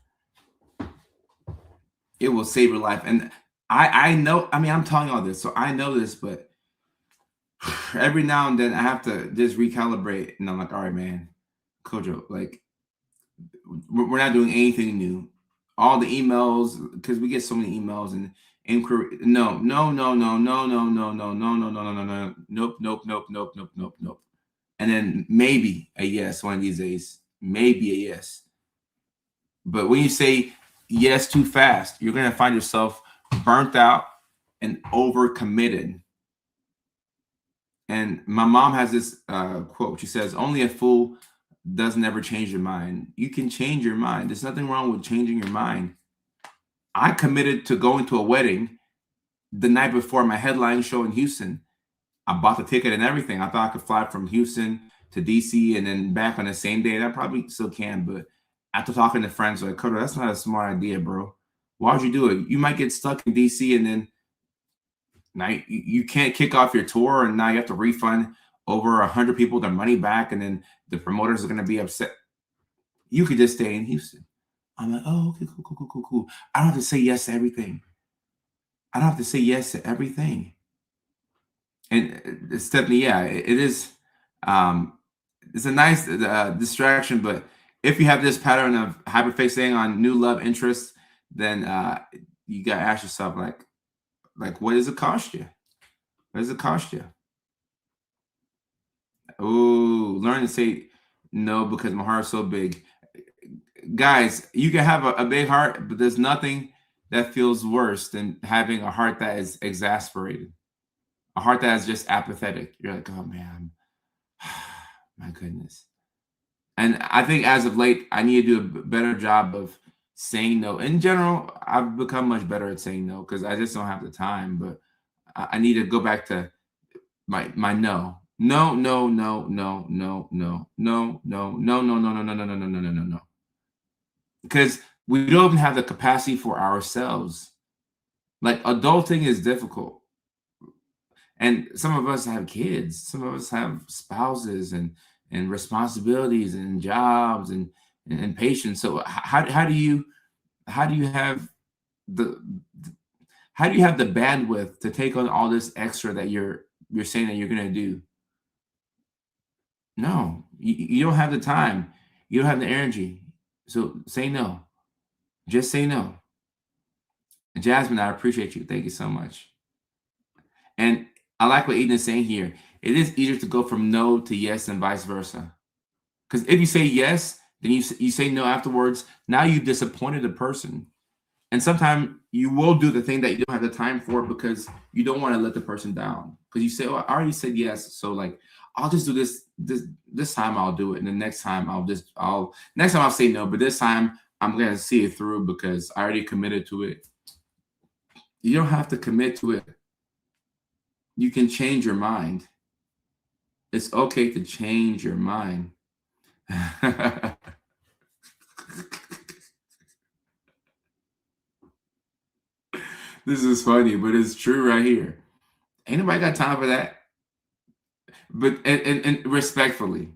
Speaker 1: It will save your life. And I know, I mean, I'm telling all this, so I know this, but every now and then I have to just recalibrate. And I'm like, all right, man, Kojo, like, we're not doing anything new. All the emails, because we get so many emails and inquiry. No, no, no, no, no, no, no, no, no, no, no, no, no, no. Nope, nope, nope, nope, nope, nope, nope. And then maybe a yes one of these days. Maybe a yes. But when you say yes too fast, you're going to find yourself burnt out and overcommitted. And my mom has this quote. She says, only a fool doesn't ever change your mind. You can change your mind. There's nothing wrong with changing your mind. I committed to going to a wedding the night before my headline show in Houston. I bought the ticket and everything. I thought I could fly from Houston to DC and then back on the same day. And I probably still can, but after talking to friends, like, Kodo, that's not a smart idea, bro. Why would you do it? You might get stuck in DC and then now you can't kick off your tour, and now you have to refund over 100 people their money back, and then the promoters are going to be upset. You could just stay in Houston. I'm like, oh, okay, cool, cool, cool, cool, cool. I don't have to say yes to everything. I don't have to say yes to everything. And Stephanie, yeah, it is. It's a nice distraction, but if you have this pattern of hyperfixating on new love interests, then you got to ask yourself, like, what does it cost you? What does it cost you? Oh, learn to say no because my heart's so big. Guys, you can have a big heart, but there's nothing that feels worse than having a heart that is exasperated, a heart that is just apathetic. You're like, oh man, my goodness. And I think as of late, I need to do a better job of saying no. In general, I've become much better at saying no because I just don't have the time. But I need to go back to my no. No, no, no, no, no, no, no, no, no, no, no, no, no, no, no, no, no, no, no, no. Because we don't even have the capacity for ourselves. Like adulting is difficult. And some of us have kids, some of us have spouses and responsibilities and jobs and patience. So how do you have the how do you have the bandwidth to take on all this extra that you're saying that you're going to do? No, you don't have the time. You don't have the energy. So say no. Just say no. Jasmine, I appreciate you. Thank you so much. And I like what Eden is saying here. It is easier to go from no to yes and vice versa. Because if you say yes, then you say no afterwards. Now you've disappointed the person. And sometimes you will do the thing that you don't have the time for because you don't want to let the person down. Because you say, oh, I already said yes. So like, I'll just do this time I'll do it. And the next time next time I'll say no, but this time I'm going to see it through because I already committed to it. You don't have to commit to it. You can change your mind. It's okay to change your mind. This is funny, but it's true right here. Ain't nobody got time for that. But and respectfully,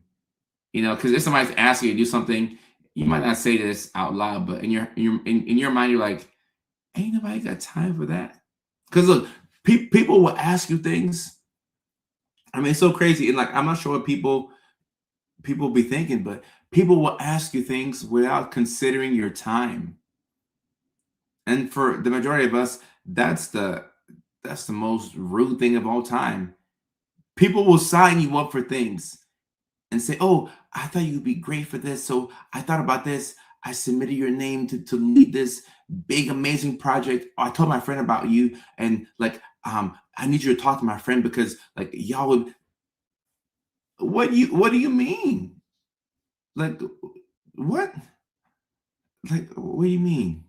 Speaker 1: because if somebody's asking you to do something, you might not say this out loud, but in your mind, you're like, ain't nobody got time for that. Because look, people will ask you things. I mean, it's so crazy, and like I'm not sure what people be thinking, but people will ask you things without considering your time. And for the majority of us, that's the most rude thing of all time. People will sign you up for things and say, "Oh, I thought you'd be great for this, so I thought about this. I submitted your name to lead this big, amazing project. I told my friend about you, and like, I need you to talk to my friend because like y'all would." What do you mean? Like, what? Like, what do you mean?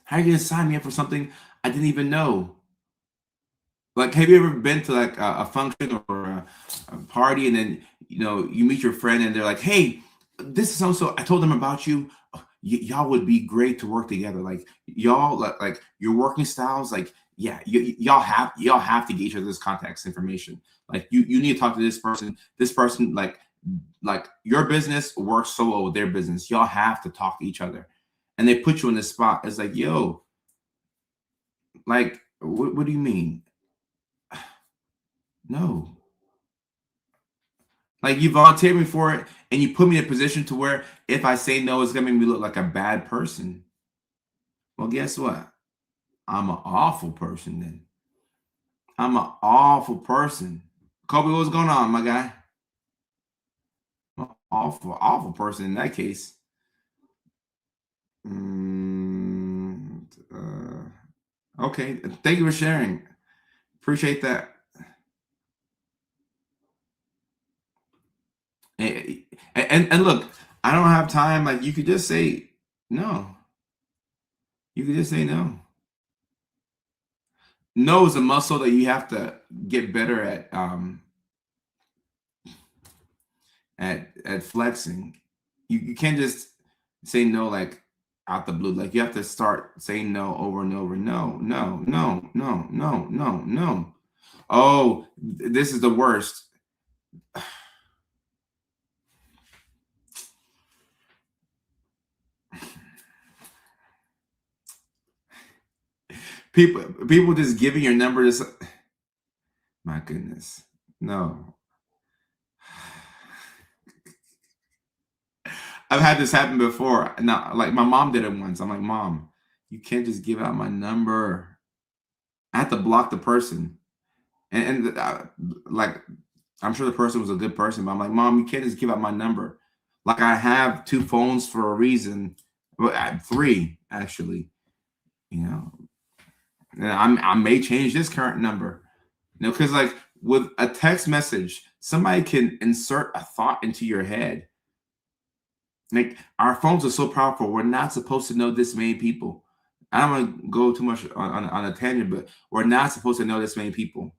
Speaker 1: How are you gonna sign me up for something I didn't even know? Like, have you ever been to like a function or a party, and then you meet your friend, and they're like, "Hey, this is so. I told them about you. Y'all would be great to work together. Like, y'all like your working styles. Like, yeah, y'all have to get each other's contacts information. Like, you need to talk to this person. This person, like your business works so well with their business. Y'all have to talk to each other, and they put you in this spot. It's like, yo, like, what do you mean? No. Like, you volunteered me for it, and you put me in a position to where if I say no, it's gonna make me look like a bad person. Well, guess what? I'm an awful person then. I'm an awful person. Kobe, what's going on, my guy? I'm an awful, awful person in that case. Mm, okay, thank you for sharing. Appreciate that. And, and look, I don't have time. Like, you could just say no. You could just say no. No is a muscle that you have to get better at flexing. You can't just say no like out the blue. Like, you have to start saying no over and over. No, no, no, no, no, no, no. Oh, this is the worst. People just giving your number to my goodness. No. I've had this happen before. Now, like, my mom did it once. I'm like, Mom, you can't just give out my number. I have to block the person. And like, I'm sure the person was a good person, but I'm like, Mom, you can't just give out my number. Like, I have two phones for a reason. Well, three actually. You know, and I may change this current number. Because like with a text message, somebody can insert a thought into your head. Like, our phones are so powerful. We're not supposed to know this many people. I don't want to go too much on a tangent, but we're not supposed to know this many people.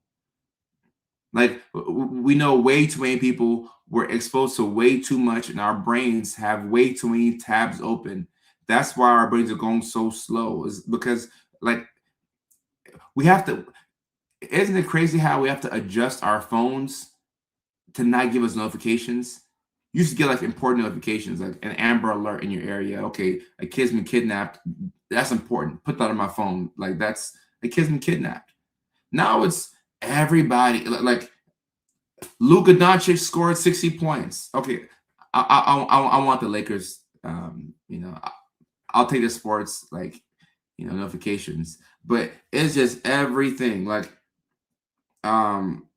Speaker 1: Like, we know way too many people. We're exposed to way too much, and our brains have way too many tabs open. That's why our brains are going so slow. Is because, like, we have to. Isn't it crazy how we have to adjust our phones to not give us notifications? You used to get like important notifications, like an Amber Alert in your area. Okay, a kid's been kidnapped. That's important. Put that on my phone. Like, that's a kid's been kidnapped. Now it's everybody. Like, Luka Doncic scored 60 points. Okay, I want the Lakers. I'll take the sports, like, notifications, but it's just everything. Like, um,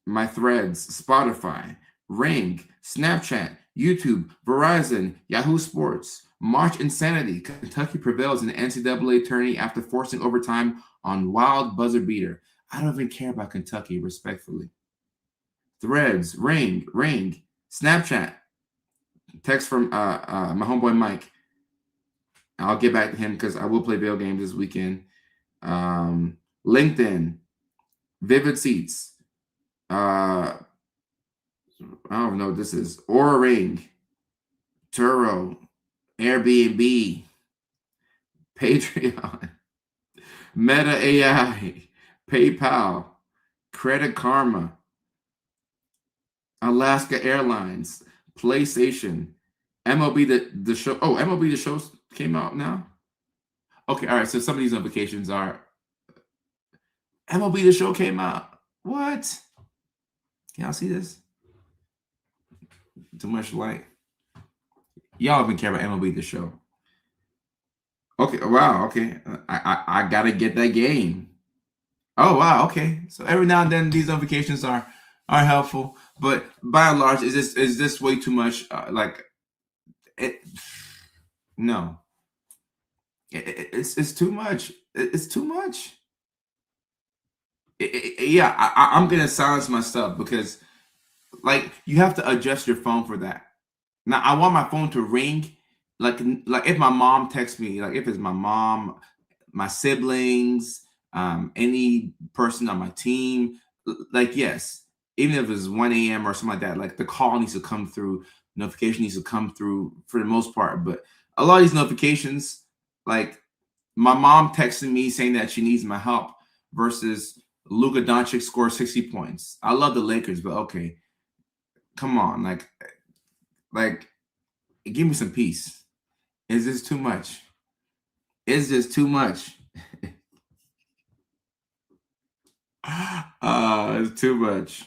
Speaker 1: my threads, Spotify, Ring, Snapchat, YouTube, Verizon, Yahoo Sports, March Insanity. Kentucky prevails in the NCAA tourney after forcing overtime on wild buzzer beater. I don't even care about Kentucky, respectfully. Threads, Ring, Snapchat, text from my homeboy Mike. I'll get back to him because I will play video games this weekend. LinkedIn, Vivid Seats. I don't know what this is. Aura Ring, Turo, Airbnb, Patreon, Meta AI, PayPal, Credit Karma, Alaska Airlines, PlayStation, MLB the show. Oh, MLB the show came out now. Okay, all right. So some of these notifications are MLB the show came out. What? Can y'all see this? Too much light. Y'all even care about MLB the show. Okay. Wow. Okay. I gotta get that game. Oh wow. Okay. So every now and then these notifications are helpful, but by and large, is this way too much? Like, it. No. It's too much. It's too much. Yeah. I'm gonna silence my stuff because Like you have to adjust your phone for that. Now I want my phone to ring like if my mom texts me, like if it's my mom, my siblings, any person on my team, like yes, even if it's 1 a.m. or something like that, like the call needs to come through, notification needs to come through for the most part. But a lot of these notifications, like my mom texting me saying that she needs my help versus Luka Doncic scored 60 points. I love the Lakers, but okay, come on, like give me some peace. Is this too much? Is this too much? It's too much.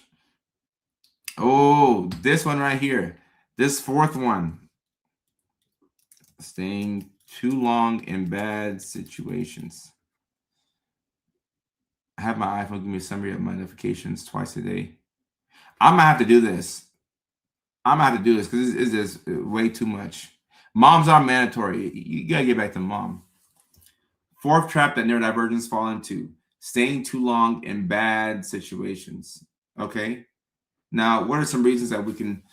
Speaker 1: Oh, this one right here. This fourth one. Staying too long in bad situations. I have my iPhone give me a summary of my notifications twice a day. I'm gonna have to do this. I'm gonna have to do this because this is just way too much. Moms are mandatory. You gotta get back to mom. Fourth trap that neurodivergents fall into: staying too long in bad situations. Okay. Now, what are some reasons that we can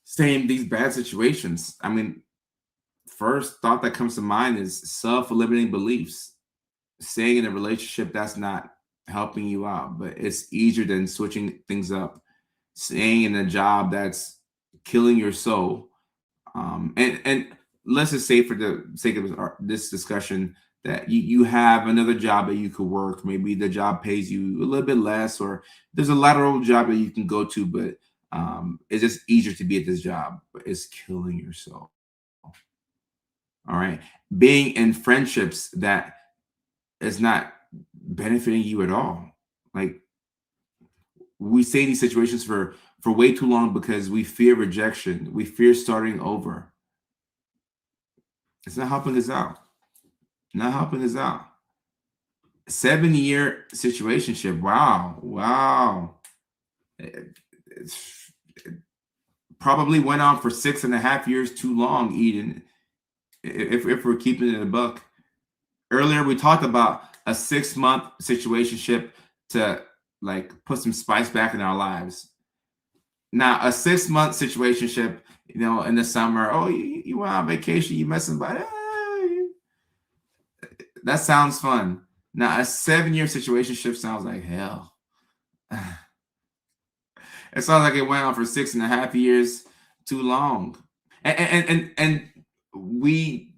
Speaker 1: stay in these bad situations? I mean, first thought that comes to mind is self-limiting beliefs. Staying in a relationship that's not helping you out, but it's easier than switching things up. Staying in a job that's killing your soul. And let's just say for the sake of this discussion that you have another job that you could work. Maybe the job pays you a little bit less, or there's a lateral job that you can go to, but it's just easier to be at this job, but it's killing your soul. All right. Being in friendships that is not benefiting you at all. Like we stay in these situations for way too long because we fear rejection. We fear starting over. It's not helping us out. Not helping us out. 7-year situationship. Wow. Wow. It probably went on for 6.5 years too long, Eden. If we're keeping it a buck. Earlier we talked about a 6-month situationship to like put some spice back in our lives. Now a 6-month situationship, in the summer, oh, you went on vacation, you met somebody, that sounds fun. Now a 7-year situationship sounds like hell. It sounds like it went on for 6.5 years, too long. And we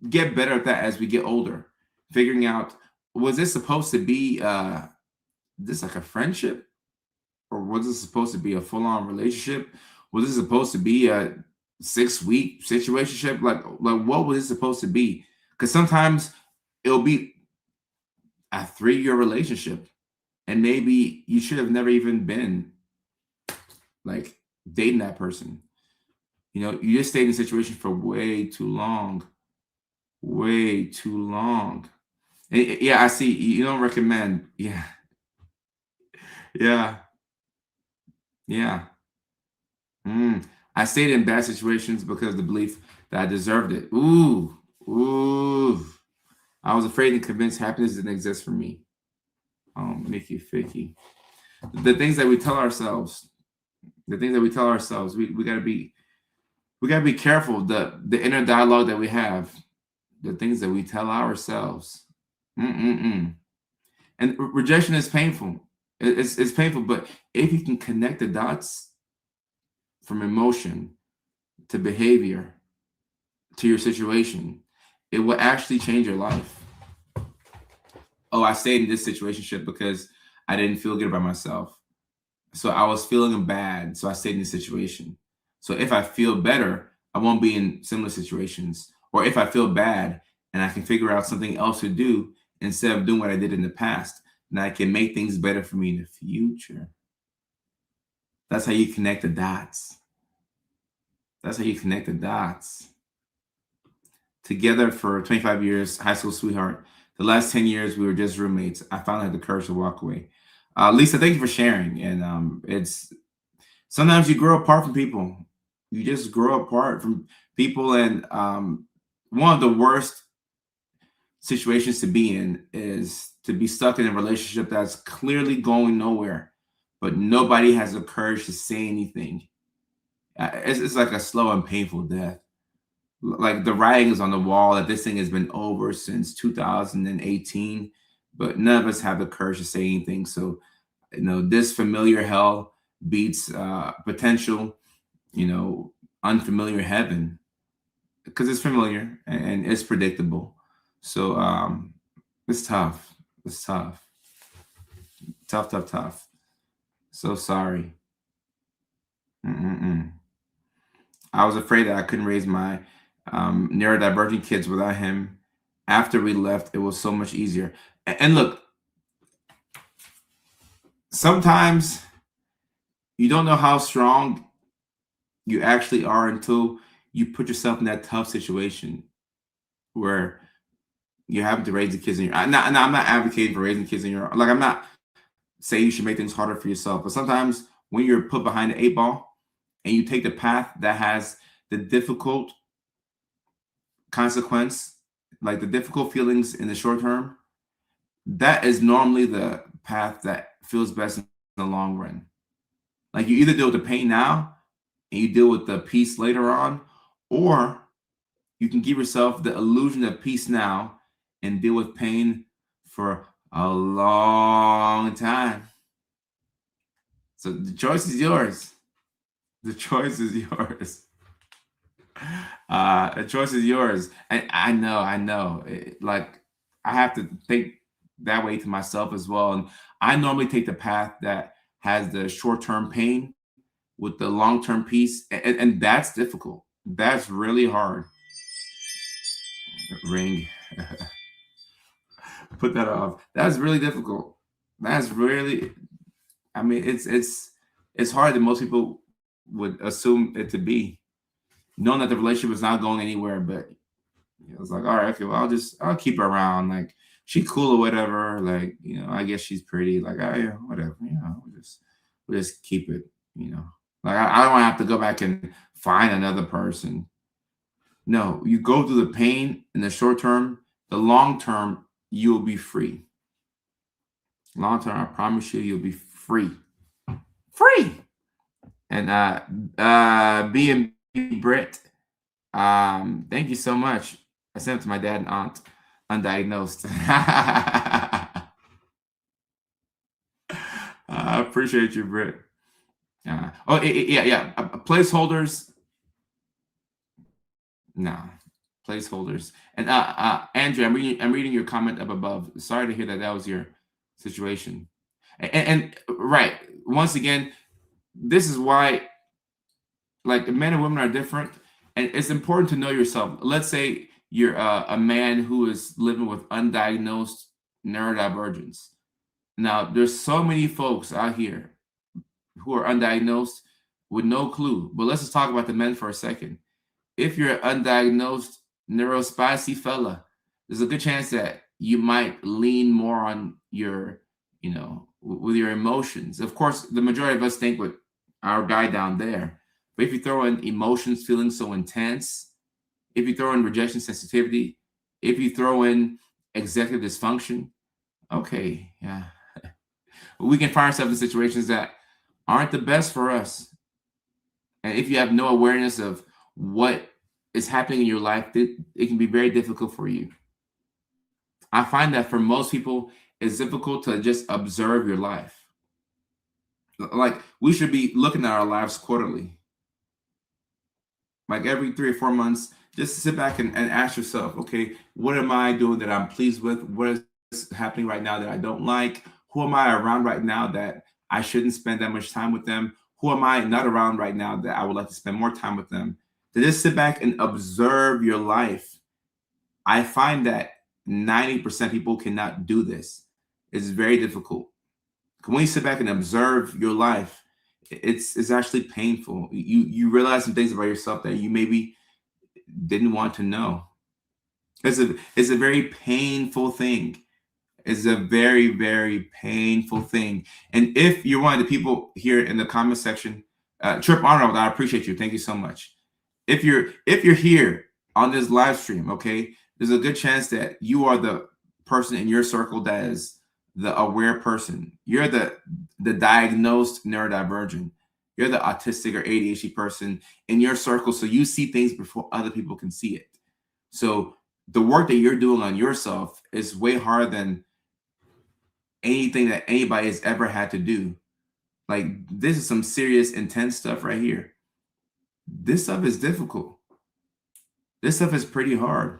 Speaker 1: get better at that as we get older, figuring out, was this supposed to be this like a friendship, or was this supposed to be a full-on relationship? Was this supposed to be a 6-week situationship? Like what was it supposed to be? Because sometimes it'll be a 3-year relationship, and maybe you should have never even been like dating that person. You just stayed in a situation for way too long, way too long. Yeah, I see. You don't recommend. Yeah, yeah, yeah. Mm. I stayed in bad situations because of the belief that I deserved it. Ooh, ooh. I was afraid and convinced happiness didn't exist for me. Mickey Ficky. The things that we tell ourselves, we gotta be careful. The inner dialogue that we have, the things that we tell ourselves. Mm-mm-mm. And rejection is painful. It's painful, but if you can connect the dots from emotion to behavior to your situation, it will actually change your life. Oh, I stayed in this situationship because I didn't feel good about myself. So I was feeling bad. So I stayed in this situation. So if I feel better, I won't be in similar situations. Or if I feel bad and I can figure out something else to do instead of doing what I did in the past, and I can make things better for me in the future. That's how you connect the dots. That's how you connect the dots. Together for 25 years, high school sweetheart. The last 10 years, we were just roommates. I finally had the courage to walk away. Lisa, thank you for sharing. And it's sometimes you grow apart from people. You just grow apart from people. And one of the worst situations to be in is to be stuck in a relationship that's clearly going nowhere. but nobody has the courage to say anything. It's like a slow and painful death. Like the writing is on the wall that this thing has been over since 2018, but none of us have the courage to say anything. So, this familiar hell beats potential, unfamiliar heaven, because it's familiar and it's predictable. So it's tough. It's tough. Tough, tough, tough. So sorry. Mm-mm-mm. I was afraid that I couldn't raise my neurodivergent kids without him. After we left, it was so much easier. And look, sometimes you don't know how strong you actually are until you put yourself in that tough situation where you're having to raise the kids in your. I'm not advocating for raising kids in your. Like, I'm not saying you should make things harder for yourself, but sometimes when you're put behind the eight ball and you take the path that has the difficult consequence, like the difficult feelings in the short term, that is normally the path that feels best in the long run. Like, you either deal with the pain now and you deal with the peace later on, or you can give yourself the illusion of peace now and deal with pain for a long time. So the choice is yours. The choice is yours. The choice is yours. And I know. Like, I have to think that way to myself as well. And I normally take the path that has the short-term pain with the long-term peace. And that's difficult. That's really hard. Ring. Put that off. That's really difficult. That's really, I mean, it's hard than most people would assume it to be, knowing that the relationship is not going anywhere. But it was like, all right, okay, well, I'll keep her around. Like, she's cool or whatever. Like, I guess she's pretty. Like, oh yeah, whatever. We'll just keep it. Like, I don't want to have to go back and find another person. No, you go through the pain in the short term. The long term, you'll be free. Long term, I promise you, you'll be free. Free. And B and B Brit, thank you so much. I sent it to my dad and aunt, undiagnosed. I appreciate you, Brit. Yeah. Placeholders. No, placeholders. And Andrew, I'm reading your comment up above. Sorry to hear that was your situation. And right, once again, this is why, like, men and women are different, and it's important to know yourself. Let's say you're a man who is living with undiagnosed neurodivergence. Now, there's so many folks out here who are undiagnosed with no clue. But let's just talk about the men for a second. If you're an undiagnosed neurospicy fella, there's a good chance that you might lean more on your, with your emotions. Of course, the majority of us think with our guy down there. But if you throw in emotions feeling so intense, if you throw in rejection sensitivity, if you throw in executive dysfunction, okay, yeah. We can find ourselves in situations that aren't the best for us. And if you have no awareness of what is happening in your life, it can be very difficult for you. I find that for most people, it's difficult to just observe your life. Like, we should be looking at our lives quarterly. Like, every 3 or 4 months, just sit back and ask yourself, okay, what am I doing that I'm pleased with? What is happening right now that I don't like? Who am I around right now that I shouldn't spend that much time with them? Who am I not around right now that I would like to spend more time with them? To just sit back and observe your life. I find that 90% of people cannot do this. It's very difficult. When you sit back and observe your life, it's actually painful. You realize some things about yourself that you maybe didn't want to know. It's a very painful thing. It's a very, very painful thing. And if you're one of the people here in the comment section, Trip Arnold, I appreciate you. Thank you so much. If you're here on this live stream, okay, there's a good chance that you are the person in your circle that is the aware person. You're the diagnosed neurodivergent. You're the autistic or ADHD person in your circle, so you see things before other people can see it. So the work that you're doing on yourself is way harder than anything that anybody has ever had to do. Like, this is some serious, intense stuff right here. This stuff is difficult. This stuff is pretty hard.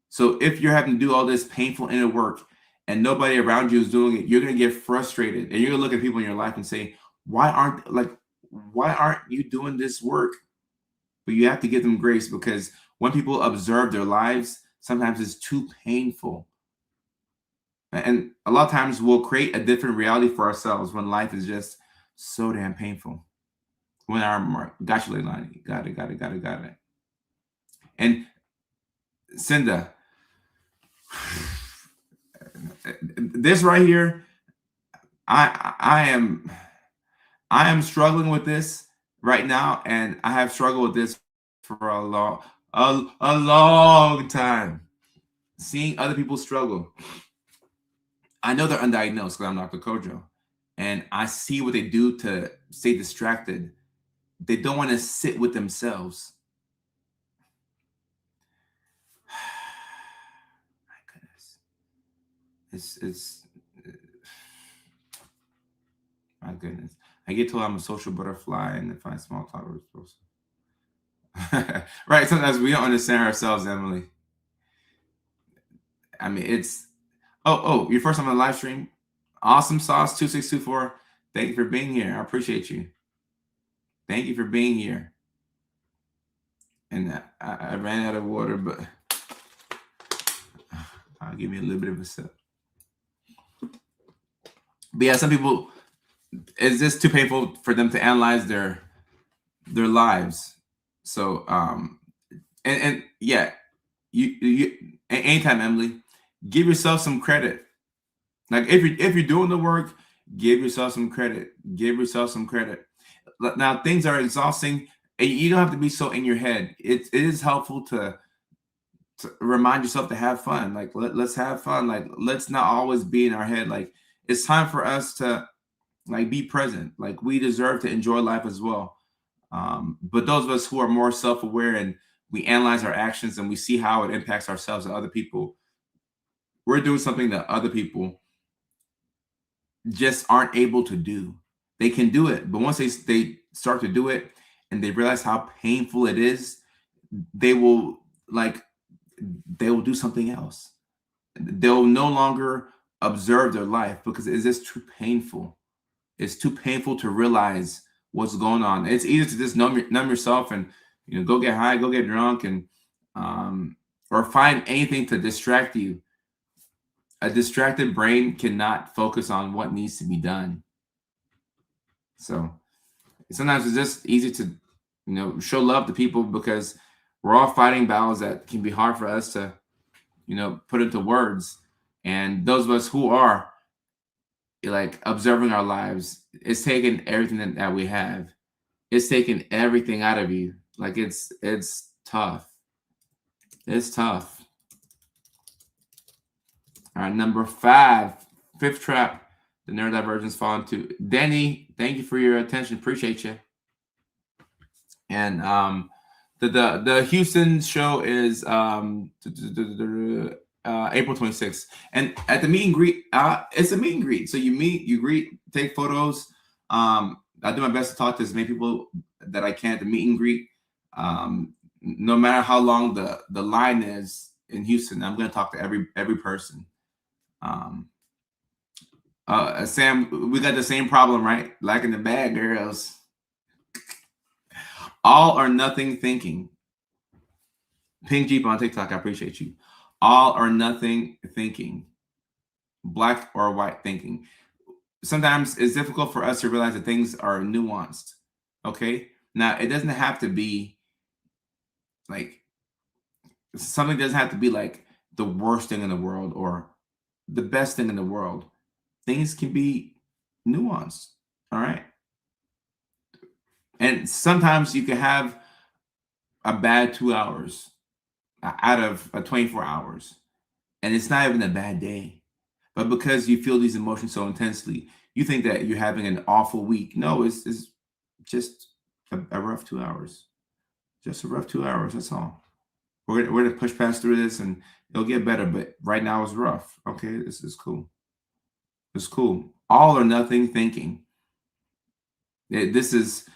Speaker 1: So if you're having to do all this painful inner work and nobody around you is doing it, you're going to get frustrated, and you're going to look at people in your life and say, why aren't you doing this work? But you have to give them grace, because when people observe their lives, sometimes it's too painful. And a lot of times we'll create a different reality for ourselves when life is just so damn painful. When our got you, Leilani. Got it. And Cinda, this right here, I am struggling with this right now, and I have struggled with this for a long time. Seeing other people struggle. I know they're undiagnosed because I'm Dr. Kojo, and I see what they do to stay distracted. They don't want to sit with themselves. My goodness. It's my goodness. I get told I'm a social butterfly and find small talk. Right. Sometimes we don't understand ourselves, Emily. I mean, it's your first time on the live stream. Awesome sauce 2624. Thank you for being here. I appreciate you. Thank you for being here. And I ran out of water, but I'll give me a little bit of a sip. But yeah, some people, it's just too painful for them to analyze their lives. So and yeah, you anytime, Emily, give yourself some credit. Like, if you're doing the work, give yourself some credit. Give yourself some credit. Now, things are exhausting, and you don't have to be so in your head. It is helpful to remind yourself to have fun. Like, let's have fun. Like, let's not always be in our head. Like, it's time for us to, like, be present. Like, we deserve to enjoy life as well. But those of us who are more self-aware and we analyze our actions and we see how it impacts ourselves and other people, we're doing something that other people just aren't able to do. They can do it, but once they start to do it and they realize how painful it is, they will do something else. They'll no longer observe their life because it's just too painful. It's too painful to realize what's going on. It's easy to just numb yourself and go get high, go get drunk, and or find anything to distract you. A distracted brain cannot focus on what needs to be done. So sometimes it's just easy to show love to people because we're all fighting battles that can be hard for us to put into words. And those of us who are like observing our lives, it's taken everything that we have. It's taken everything out of you. Like, it's tough. It's tough. All right, number 5, fifth trap the neurodivergents fall into. Denny, thank you for your attention. Appreciate you. And the Houston show is April 26th. And at the meet and greet, it's a meet and greet. So you meet, you greet, take photos. I do my best to talk to as many people that I can at the meet and greet. No matter how long the line is in Houston, I'm going to talk to every person. Sam, we got the same problem, right? Like in the bad girls. All or nothing thinking. Pink Jeep on TikTok, I appreciate you. All or nothing thinking. Black or white thinking. Sometimes it's difficult for us to realize that things are nuanced. Okay? Now, it doesn't have to be like, something doesn't have to be like the worst thing in the world or the best thing in the world. Things can be nuanced. All right? And sometimes you can have a bad 2 hours out of 24 hours, and it's not even a bad day. But because you feel these emotions so intensely, you think that you're having an awful week. No, it's just a rough 2 hours. Just a rough 2 hours. That's all. We're gonna push past through this, and it'll get better. But right now it's rough. Okay, this is cool. It's cool. All or nothing thinking. This is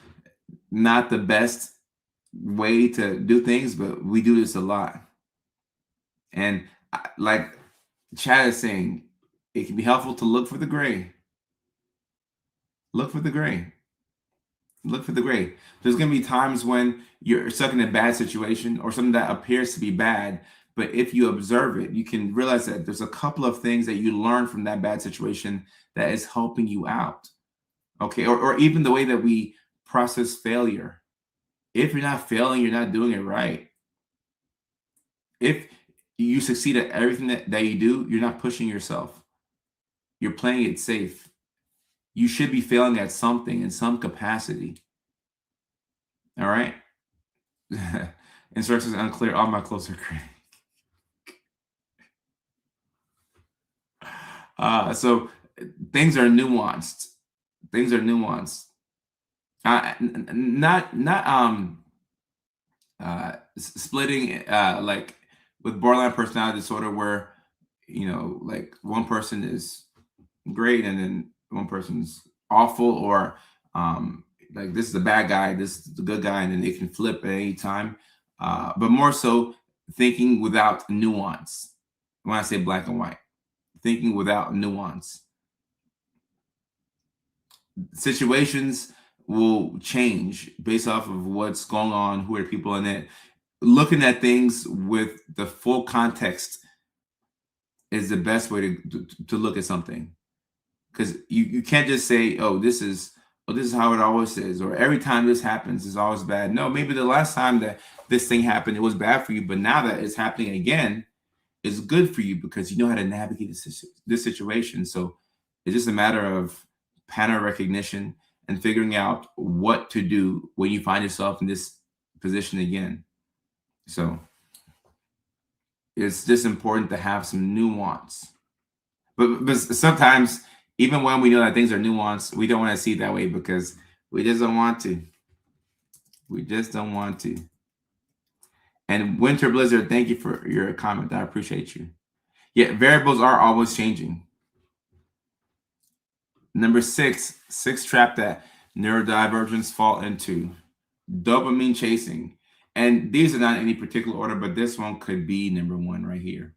Speaker 1: not the best way to do things, but we do this a lot. And like Chad is saying, it can be helpful to look for the gray. Look for the gray. Look for the gray. There's going to be times when you're stuck in a bad situation or something that appears to be bad. But if you observe it, you can realize that there's a couple of things that you learn from that bad situation that is helping you out. Okay. Or even the way that we process failure. If you're not failing, you're not doing it right. If you succeed at everything that you do, you're not pushing yourself. You're playing it safe. You should be failing at something in some capacity. All right. Instructions unclear. All my clothes are gray. So things are nuanced. Things are nuanced. Not splitting like with borderline personality disorder, where like one person is great and then one person's awful, or like this is the bad guy, this is the good guy, and then they can flip at any time. But more so thinking without nuance. When I say black and white, thinking without nuance. Situations will change based off of what's going on, who are people in it. Looking at things with the full context is the best way to look at something, because you can't just say, this is how it always is, or every time this happens is always bad. No, maybe the last time that this thing happened, it was bad for you, but now that it's happening again, it's good for you because you know how to navigate this situation. So it's just a matter of pattern recognition and figuring out what to do when you find yourself in this position again. So it's just important to have some nuance. But sometimes, even when we know that things are nuanced, we don't want to see it that way because we just don't want to. We just don't want to. And Winter Blizzard, thank you for your comment. I appreciate you. Yeah, variables are always changing. Number six trap that neurodivergents fall into: dopamine chasing. And these are not in any particular order, but this one could be number one right here.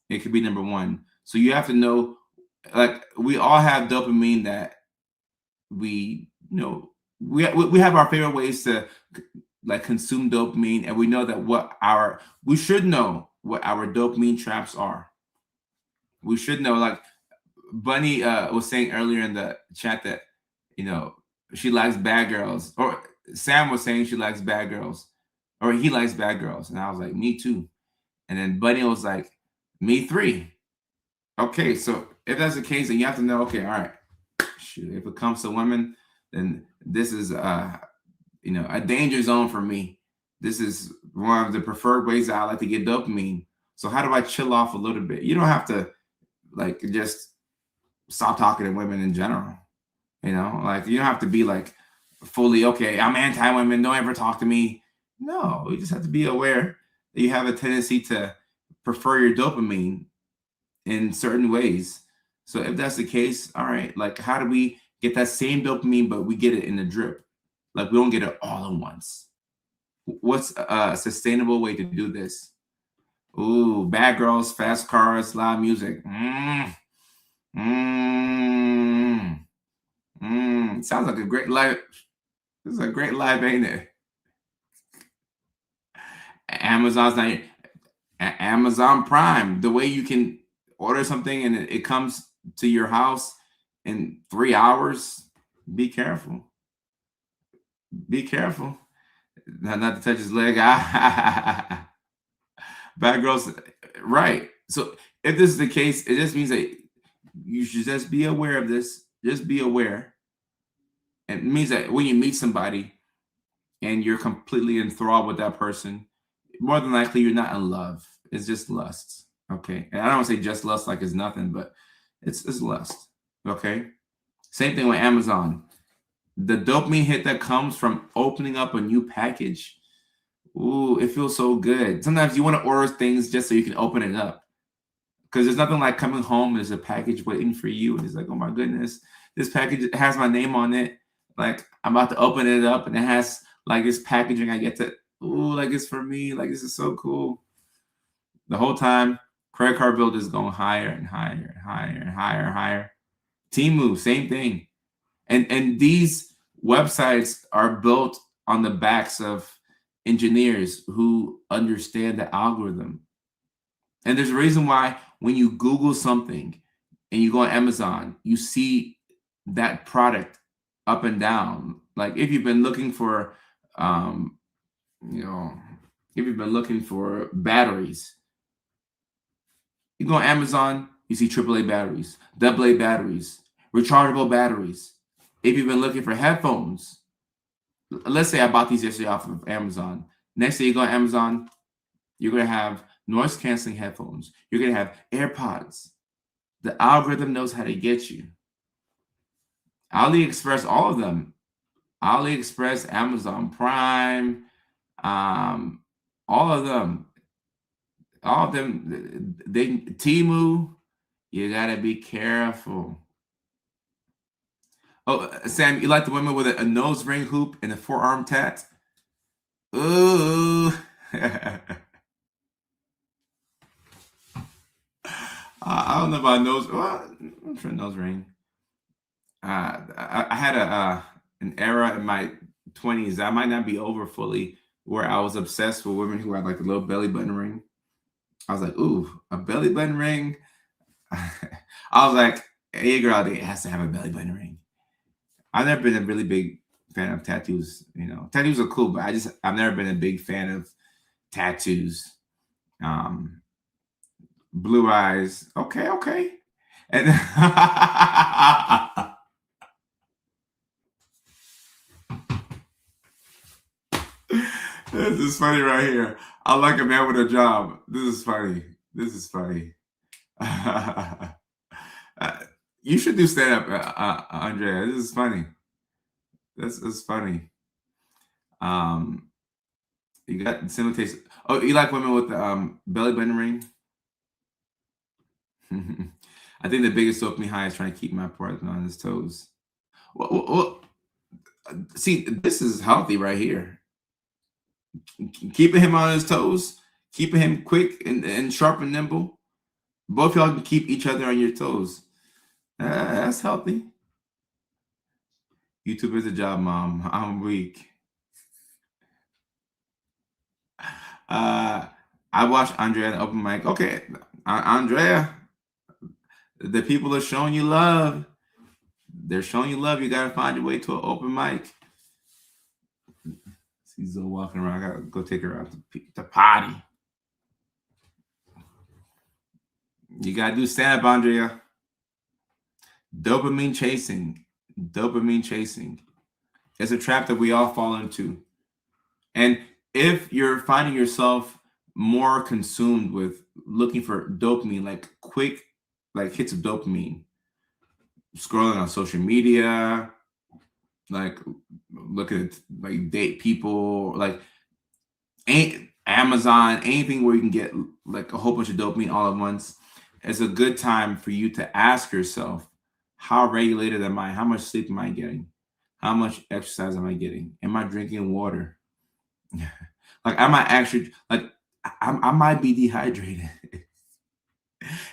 Speaker 1: It could be number one. So you have to know, like, we all have dopamine that we have our favorite ways to like consume dopamine, and we know that we should know what our dopamine traps are. We should know, like Bunny was saying earlier in the chat that she likes bad girls, or Sam was saying she likes bad girls, or he likes bad girls, and I was like, me too. And then Bunny was like, me three. Okay, so if that's the case, then you have to know, okay, all right, shoot, if it comes to women, then this is a danger zone for me. This is one of the preferred ways that I like to get dopamine. So how do I chill off a little bit? You don't have to like just stop talking to women in general. Like you don't have to be like fully, okay, I'm anti-women, don't ever talk to me. No, you just have to be aware that you have a tendency to prefer your dopamine in certain ways. So if that's the case, all right, like how do we get that same dopamine, but we get it in a drip? Like we don't get it all at once. What's a sustainable way to do this? Ooh, bad girls, fast cars, loud music. Sounds like a great life. This is a great life, ain't it? Amazon Prime. The way you can order something and it comes to your house in 3 hours. Be careful. Be careful. Not to touch his leg. Bad girls. Right. So if this is the case, it just means that you should just be aware of this. Just be aware. It means that when you meet somebody and you're completely enthralled with that person, more than likely you're not in love. It's just lust. Okay. And I don't want to say just lust like it's nothing, but It's lust. Okay. Same thing with Amazon. The dopamine hit that comes from opening up a new package. Ooh, it feels so good. Sometimes you want to order things just so you can open it up. Because there's nothing like coming home and there's a package waiting for you. And it's like, oh my goodness, this package has my name on it. Like I'm about to open it up and it has like this packaging. I get to, ooh, like it's for me. Like this is so cool. The whole time, credit card bill is going higher and higher and higher and higher and higher. Timu, same thing. And these websites are built on the backs of engineers who understand the algorithm. And there's a reason why when you Google something and you go on Amazon, you see that product up and down. Like if you've been looking for, um, you know, if you've been looking for batteries, you go on Amazon, you see AAA batteries, AA batteries, rechargeable batteries. If you've been looking for headphones, let's say I bought these yesterday off of Amazon. Next day you go on Amazon, you're gonna have noise canceling headphones. You're gonna have AirPods. The algorithm knows how to get you. AliExpress, all of them. AliExpress, Amazon Prime, um, all of them. All of them. They Timu. You gotta be careful. Oh, Sam, you like the women with a nose ring hoop and a forearm tat? Ooh. I don't know about nose. Well, I'm sure nose ring. I had an era in my 20s. I might not be over fully where I was obsessed with women who had like a little belly button ring. I was like, ooh, a belly button ring. I was like, hey girl, it has to have a belly button ring. I've never been a really big fan of tattoos. You know, tattoos are cool, but I've never been a big fan of tattoos. Um, Blue eyes. Okay, okay. And this is funny right here. I like a man with a job. This is funny. This is funny. Uh, you should do stand up, Andrea. This is funny. This is funny. Um, you got similar taste. Oh, you like women with the belly button ring? I think the biggest dopamine high is trying to keep my partner on his toes. Well, see, this is healthy right here. Keeping him on his toes, keeping him quick and sharp and nimble. Both y'all can keep each other on your toes. That's healthy. YouTube is a job, mom. I'm weak. Uh, I watched Andrea at open mic. Okay, Andrea, the people are showing you love. They're showing you love. You gotta find your way to an open mic. See Zoe walking around. I gotta go take her out to potty. You gotta do stand up, Andrea. Dopamine chasing. Dopamine chasing. It's a trap that we all fall into. And if you're finding yourself more consumed with looking for dopamine, like quick, like hits of dopamine, scrolling on social media, like looking at like date people, like Amazon, anything where you can get like a whole bunch of dopamine all at once, it's a good time for you to ask yourself, how regulated am I? How much sleep am I getting? How much exercise am I getting? Am I drinking water? Like I might actually like I might be dehydrated.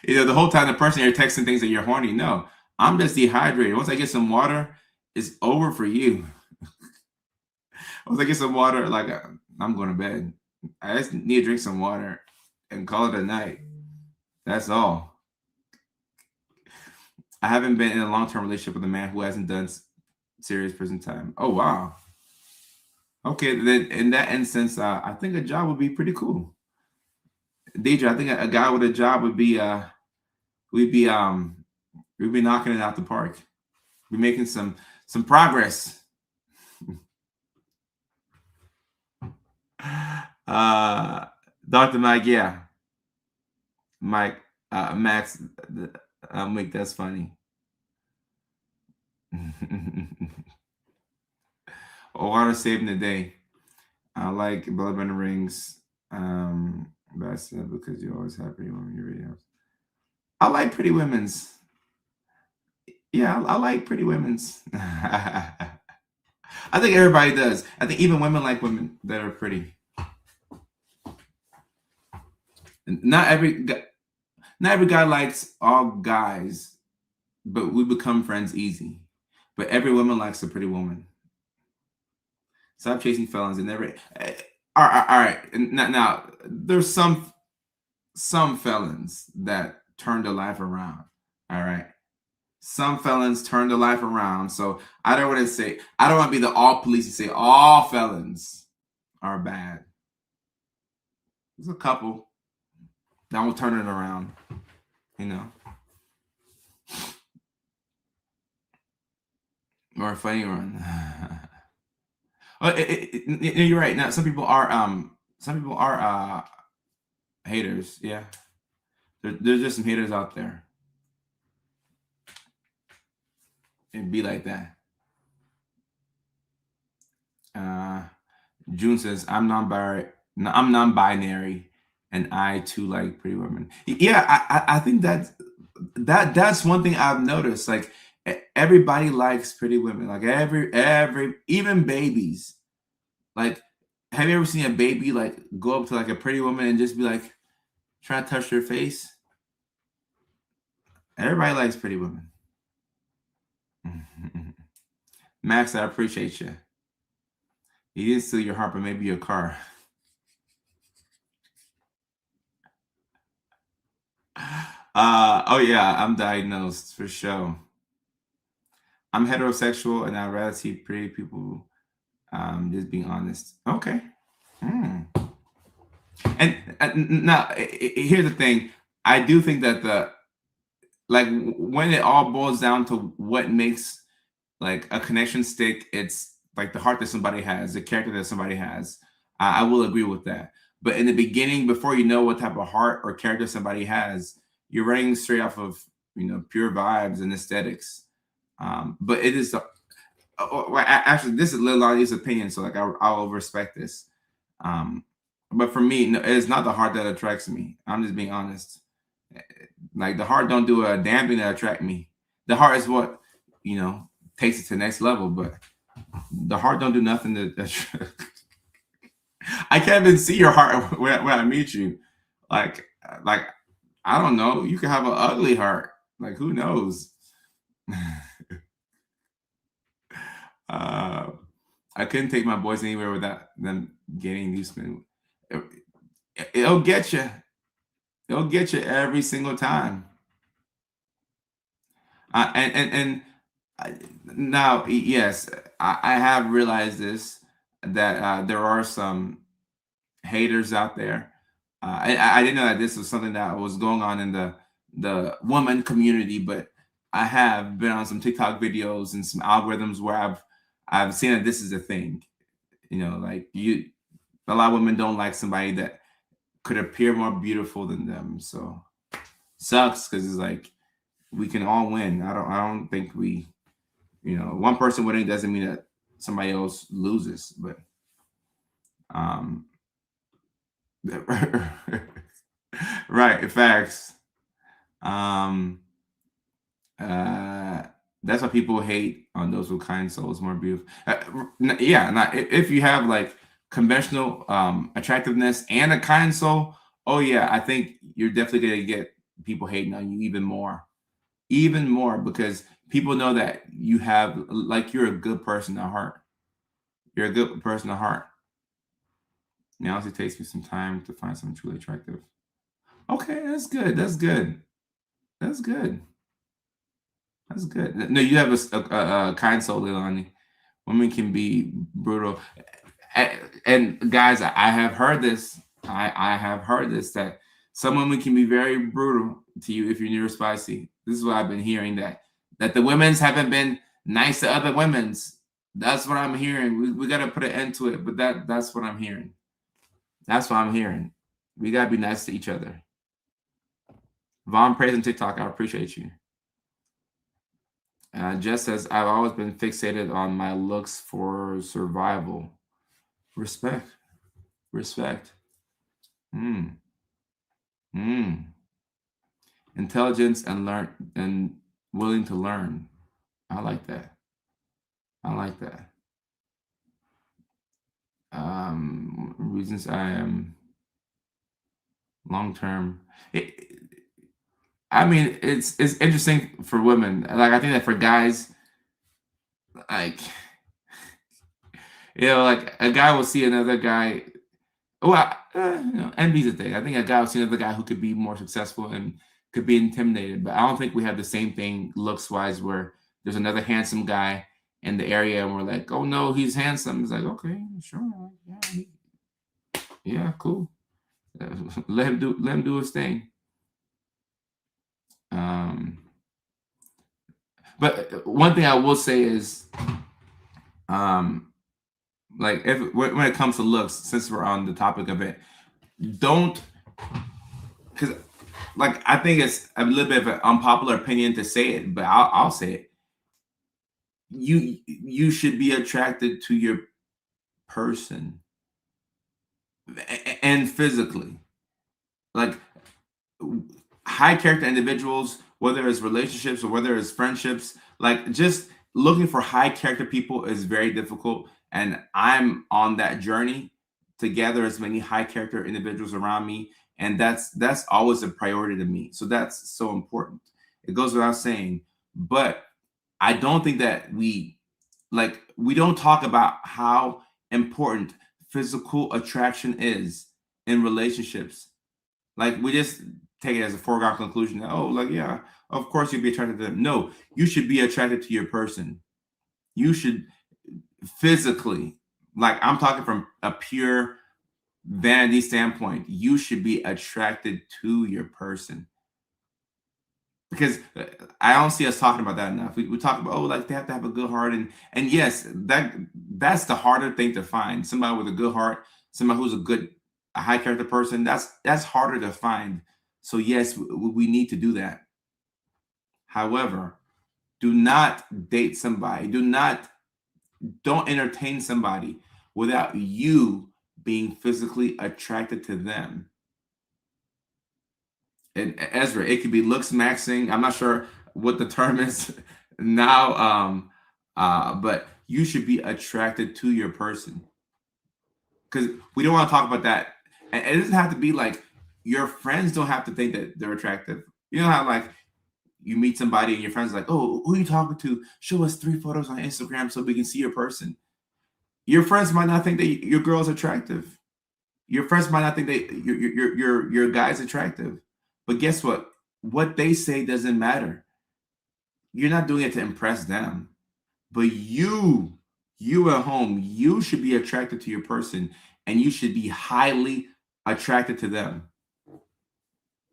Speaker 1: You know, the whole time the person you're texting thinks that you're horny. No, I'm just dehydrated. Once I get some water, it's over for you. Once I get some water, like I'm going to bed. I just need to drink some water and call it a night. That's all. I haven't been in a long-term relationship with a man who hasn't done serious prison time. Oh wow. Okay, then in that instance, I think a job would be pretty cool. Deidre, I think a guy with a job would be we'd be we'd be knocking it out the park. We're making some progress. uh Dr. Mike, yeah. Mike, Max, Mike, that's funny. Water saving the day. I like Blood Burner Rings. That's because you always have pretty women in your videos. I like pretty women's. Yeah, I like pretty women's. I think everybody does. I think even women like women that are pretty. Not every not every guy likes all guys, but we become friends easy. But every woman likes a pretty woman. Stop chasing felons and never. All right. Now there's some felons that turn their life around. All right. Some felons turn their life around. So I don't want to be the all police and say all felons are bad. There's a couple that will turn it around, you know. Or a funny one. Oh, you're right. Now some people are haters. Yeah, there's just some haters out there. It'd be like that. June says, I'm non-binary, and I too like pretty women. Yeah, I think that's one thing I've noticed. Like everybody likes pretty women. Like every even babies. Like, have you ever seen a baby like go up to like a pretty woman and just be like, try to touch their face? Everybody likes pretty women. Max, I appreciate you. He didn't steal your heart, but maybe your car. Oh yeah, I'm diagnosed for sure. I'm heterosexual and I'd rather see pretty people. Just being honest. Okay. Hmm. And now here's the thing. I do think that when it all boils down to what makes like a connection stick, it's like the heart that somebody has, the character that somebody has. I will agree with that. But in the beginning, before you know what type of heart or character somebody has, you're running straight off of pure vibes and aesthetics. But it is actually this is Lilani's opinion, so like I'll respect this. But for me, no, it's not the heart that attracts me. I'm just being honest. Like the heart don't do a damn thing to attract me. The heart is what takes it to the next level, but the heart don't do nothing to. I can't even see your heart when I meet you. Like like I don't know. You could have an ugly heart. Like who knows? uh, I couldn't take my boys anywhere without them getting used to it. It'll get you. It'll get you every single time. And now, yes, I have realized this that there are some haters out there. I didn't know that this was something that was going on in the woman community, but I have been on some TikTok videos and some algorithms where I've seen that this is a thing. Like a lot of women don't like somebody that could appear more beautiful than them. So sucks because it's like we can all win. I don't think one person winning doesn't mean that somebody else loses, but um right, facts. Um uh that's why people hate on those with kind souls more beautiful. Yeah, not if you have like conventional attractiveness and a kind soul, oh yeah, I think you're definitely gonna get people hating on you even more because people know that you have like you're a good person at heart. You're a good person at heart. Now it takes me some time to find someone truly attractive. Okay, that's good. That's good. That's good. That's good. No, you have a kind soul, Leilani. Women can be brutal. And guys, I have heard this. I have heard this that some women can be very brutal to you if you're near spicy. This is what I've been hearing that the women's haven't been nice to other women's. That's what I'm hearing. We got to put an end to it, but that's what I'm hearing. That's what I'm hearing. We got to be nice to each other. Vaughn prays on TikTok. I appreciate you. Jess says, I've always been fixated on my looks for survival. Respect. Respect. Mm. Mm. Intelligence and learn and willing to learn. I like that. I like that. Reasons I am long term. I mean, it's interesting for women. Like I think that for guys, like like a guy will see another guy. Well, envy's a thing. I think a guy will see another guy who could be more successful and could be intimidated. But I don't think we have the same thing looks wise where there's another handsome guy in the area and we're like, oh no, he's handsome. It's like, okay, sure, yeah, cool. Let him do his thing. But one thing I will say is, like when it comes to looks, since we're on the topic of it, don't, because like I think it's a little bit of an unpopular opinion to say it, but I'll say it. You should be attracted to your person and physically, like high character individuals, whether it's relationships or whether it's friendships, like just looking for high character people is very difficult. And I'm on that journey to gather as many high character individuals around me. And that's always a priority to me. So that's so important. It goes without saying. But I don't think that we don't talk about how important physical attraction is in relationships. Like we just take it as a foregone conclusion that, oh, like, yeah, of course you'd be attracted to them. No, you should be attracted to your person. You should physically, like I'm talking from a pure vanity standpoint, you should be attracted to your person. Because I don't see us talking about that enough. We talk about, oh, like they have to have a good heart, and yes, that's the harder thing to find. Somebody with a good heart, somebody who's a high character person. That's harder to find. So yes, we need to do that. However, do not date somebody. Don't entertain somebody without you being physically attracted to them. And Ezra, it could be looks maxing. I'm not sure what the term is now, but you should be attracted to your person because we don't want to talk about that. And it doesn't have to be like your friends don't have to think that they're attractive. You know how like you meet somebody and your friends are like, oh, who are you talking to? Show us 3 photos on Instagram so we can see your person. Your friends might not think that your girl's attractive. Your friends might not think that your guy's attractive. But guess what? What they say doesn't matter. You're not doing it to impress them. But you at home, you should be attracted to your person and you should be highly attracted to them.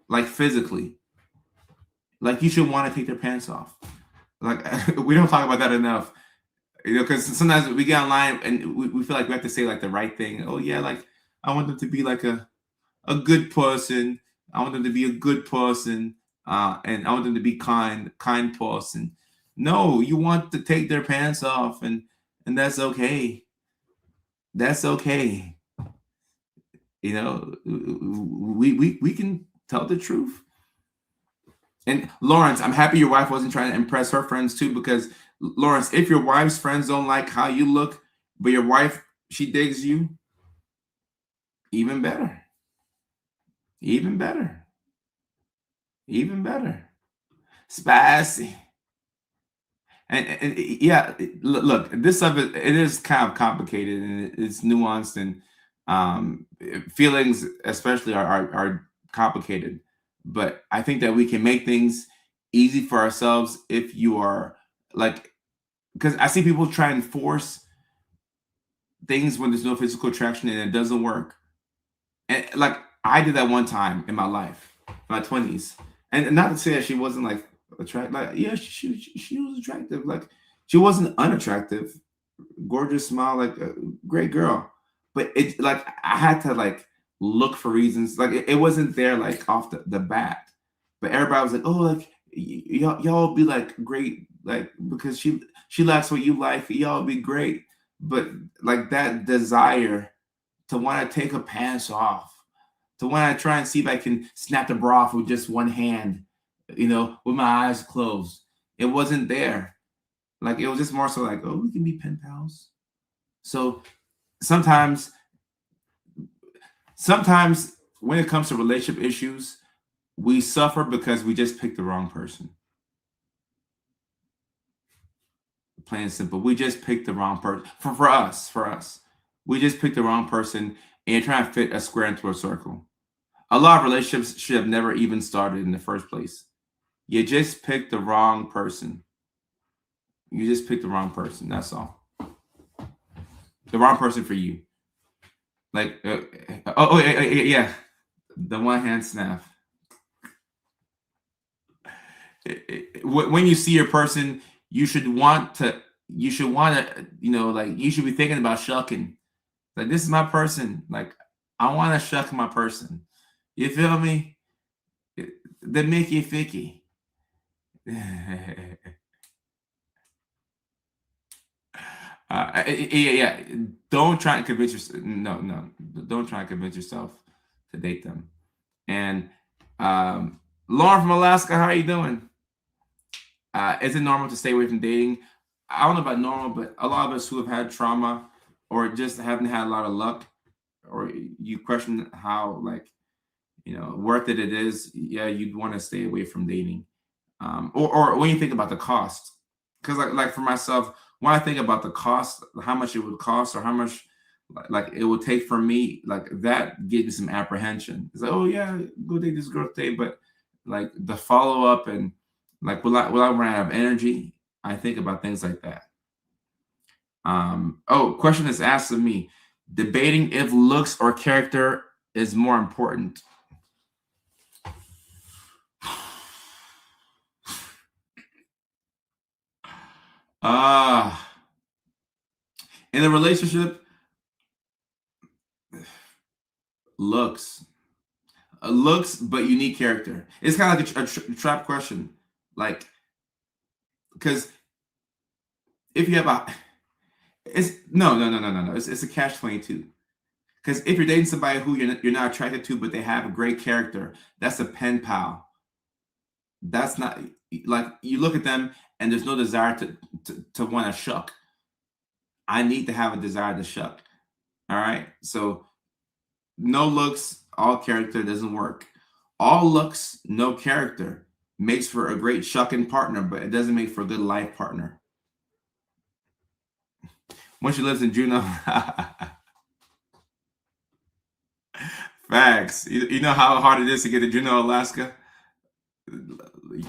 Speaker 1: Like physically. Like you should want to take their pants off. Like we don't talk about that enough. Because sometimes we get online and we feel like we have to say like the right thing. Oh yeah, like I want them to be like a good person. I want them to be a good person, and I want them to be kind person. No, you want to take their pants off, and that's okay. That's okay. We can tell the truth. And Lawrence, I'm happy your wife wasn't trying to impress her friends too, because Lawrence, if your wife's friends don't like how you look, but your wife, she digs you, even better. Even better. Even better. Spicy. And yeah, look, this stuff it is kind of complicated and it's nuanced and feelings especially are complicated. But I think that we can make things easy for ourselves if you are like, because I see people try and force things when there's no physical attraction and it doesn't work. And like I did that one time in my life, my 20s. And not to say that she wasn't like attractive. Like, yeah, she was attractive. Like she wasn't unattractive. Gorgeous smile, like a great girl. But it like I had to like look for reasons. Like it wasn't there like off the bat. But everybody was like, oh, like y'all be like great, like because she likes what you like, y'all be great. But like that desire to want to take her pants off, to want to try and see if I can snap the bra off with just one hand, with my eyes closed. It wasn't there. Like it was just more so like, oh, we can be pen pals. So sometimes when it comes to relationship issues, we suffer because we just picked the wrong person. Plain and simple. We just picked the wrong person. For us. We just picked the wrong person and you're trying to fit a square into a circle. A lot of relationships should have never even started in the first place. You just picked the wrong person. You just picked the wrong person. That's all. The wrong person for you. Like, yeah. The one hand snap. When you see your person, you should want to, you should be thinking about shucking. Like, this is my person. Like, I want to shuck my person. You feel me? The Mickey Ficky. Yeah. Don't try and convince yourself. No. Don't try and convince yourself to date them. And Lauren from Alaska, how are you doing? Is it normal to stay away from dating? I don't know about normal, but a lot of us who have had trauma or just haven't had a lot of luck, or you question how worth it is. Yeah, you'd want to stay away from dating. Or when you think about the cost, because like for myself, when I think about the cost, how much it would cost or how much like it would take for me, like that gives me some apprehension. It's like, oh yeah, go date this girl today, but like the follow up and like will I run out of energy? I think about things like that. Question is asked of me: debating if looks or character is more important. In a relationship, looks, but unique character. It's kind of like a trap question, like because if you have it's no. It's a catch-22. Because if you're dating somebody who you're not attracted to, but they have a great character, that's a pen pal. That's not like you look at them and there's no desire to want to shuck. I need to have a desire to shuck. All right. So no looks, all character doesn't work. All looks, no character makes for a great shucking partner, but it doesn't make for a good life partner. When she lives in Juneau. Facts. You know how hard it is to get to Juneau, Alaska?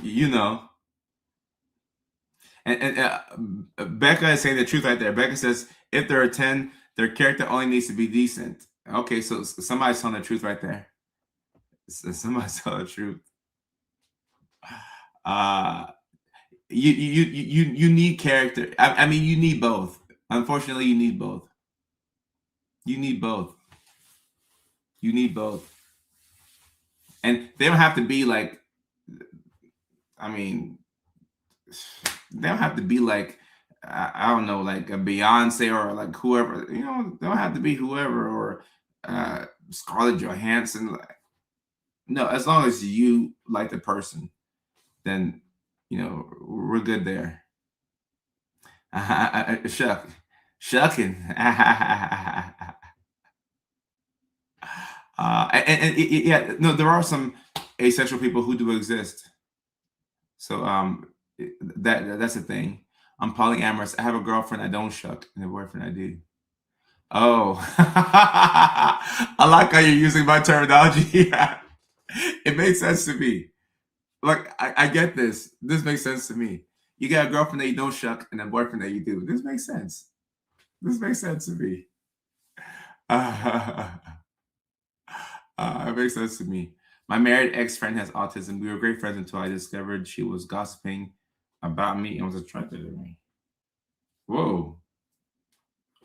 Speaker 1: You know. And Becca is saying the truth right there. Becca says if they're a 10, their character only needs to be decent. Okay, so somebody's telling the truth right there. Somebody's telling the truth. You need character. I mean, you need both. Unfortunately, you need both. You need both. You need both. And they don't have to be like, I mean, they don't have to be like, I don't know, like a Beyonce or like whoever, they don't have to be whoever or Scarlett Johansson. No, as long as you like the person, then, we're good there. Shucking. Yeah, no, there are some asexual people who do exist. So that's a thing. I'm polyamorous. I have a girlfriend I don't shuck and a boyfriend I do. Oh, I like how you're using my terminology. It makes sense to me. Like I get this. This makes sense to me. You got a girlfriend that you don't shuck and a boyfriend that you do. This makes sense. This makes sense to me. It makes sense to me. My married ex-friend has autism. We were great friends until I discovered she was gossiping about me and was attracted to me. Whoa.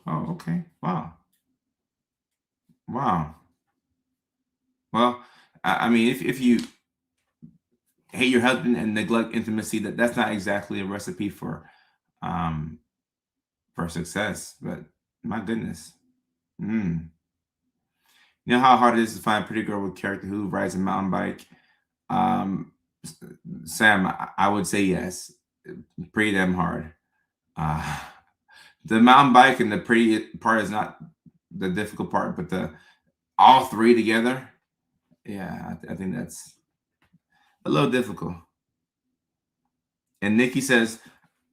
Speaker 1: Oh, okay. Wow. Wow. Well, I mean, if you hate your husband and neglect intimacy, that's not exactly a recipe um for success. But my goodness. Mm. You know how hard it is to find a pretty girl with character who rides a mountain bike? Um, Sam, I would say yes. Pretty damn hard. Uh, the mountain bike and the pretty part is not the difficult part, but the all three together, yeah, I think that's a little difficult. And Nikki says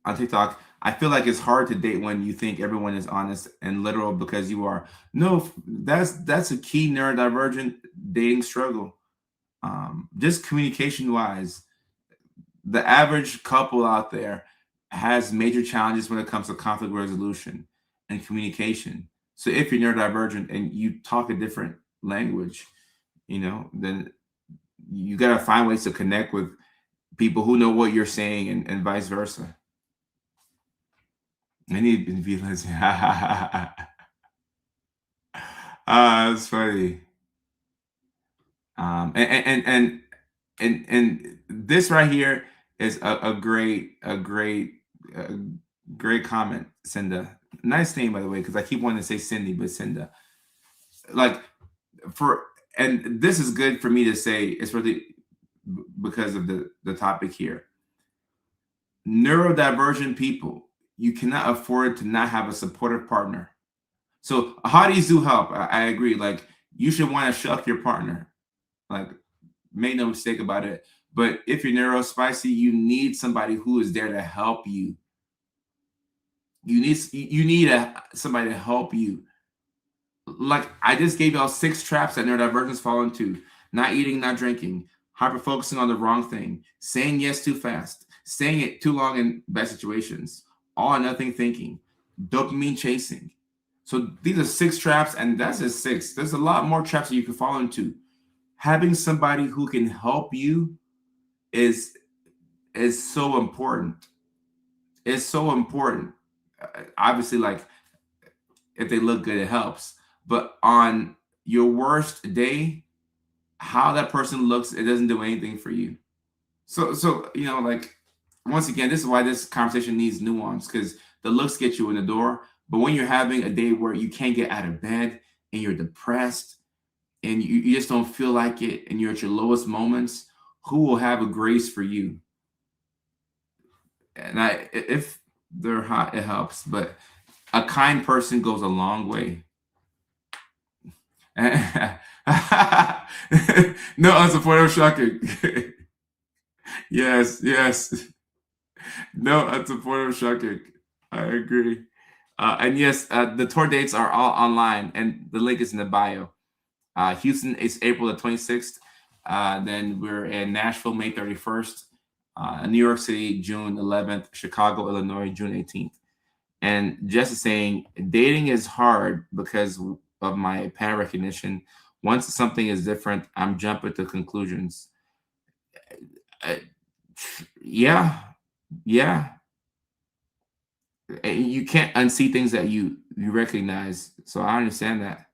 Speaker 1: on TikTok, I feel like it's hard to date when you think everyone is honest and literal because you are. No, that's a key neurodivergent dating struggle. Just communication wise, the average couple out there has major challenges when it comes to conflict resolution and communication. So if you're neurodivergent and you talk a different language, then you got to find ways to connect with people who know what you're saying and vice versa. I need to be listening. That's funny. And this right here is a great comment, Cinda. Nice name, by the way, because I keep wanting to say Cindy, but Cinda. Like for and this is good for me to say, especially because of the topic here. Neurodivergent people, you cannot afford to not have a supportive partner. So hotties do help. I agree. Like you should want to shuck your partner. Like make no mistake about it. But if you're neurospicy, you need somebody who is there to help you. You need somebody to help you. Like I just gave y'all 6 traps that neurodivergents fall into: not eating, not drinking, hyper focusing on the wrong thing, saying yes too fast, saying it too long in bad situations, all or nothing thinking, dopamine chasing. So these are 6 traps, and that's just 6. There's a lot more traps that you can fall into. Having somebody who can help you is so important. It's so important. Obviously, like if they look good, it helps. But on your worst day, how that person looks, it doesn't do anything for you. So like once again, this is why this conversation needs nuance, because the looks get you in the door, but when you're having a day where you can't get out of bed and you're depressed and you just don't feel like it and you're at your lowest moments, who will have a grace for you? And if they're hot, it helps, but a kind person goes a long way. No unsupportive shocking. Yes. No unsupportive shocking. I agree. And yes, the tour dates are all online, and the link is in the bio. Houston is April the 26th. Then we're in Nashville, May 31st. New York City, June 11th. Chicago, Illinois, June 18th. And Jess is saying dating is hard because of my pattern recognition. Once something is different, I'm jumping to conclusions. Uh, yeah, yeah. You can't unsee things that you recognize. So I understand that.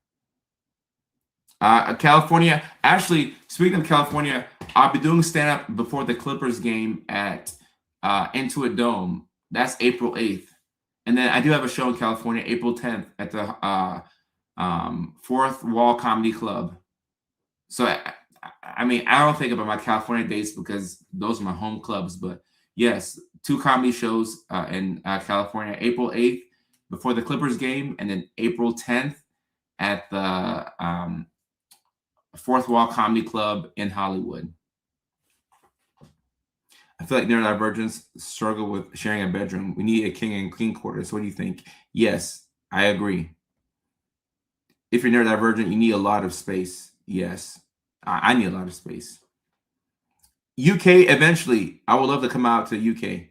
Speaker 1: California. Actually, speaking of California, I'll be doing stand up before the Clippers game at Intuit Dome. That's April 8th. And then I do have a show in California, April 10th at the Fourth Wall Comedy Club. So, I mean, I don't think about my California dates because those are my home clubs. But yes, 2 comedy shows in California, April 8th before the Clippers game, and then April 10th at the Fourth Wall Comedy Club in Hollywood. I feel like neurodivergents struggle with sharing a bedroom. We need a king and queen quarters. What do you think? Yes, I agree. If you're neurodivergent, you need a lot of space. Yes, I need a lot of space. UK eventually. I would love to come out to UK.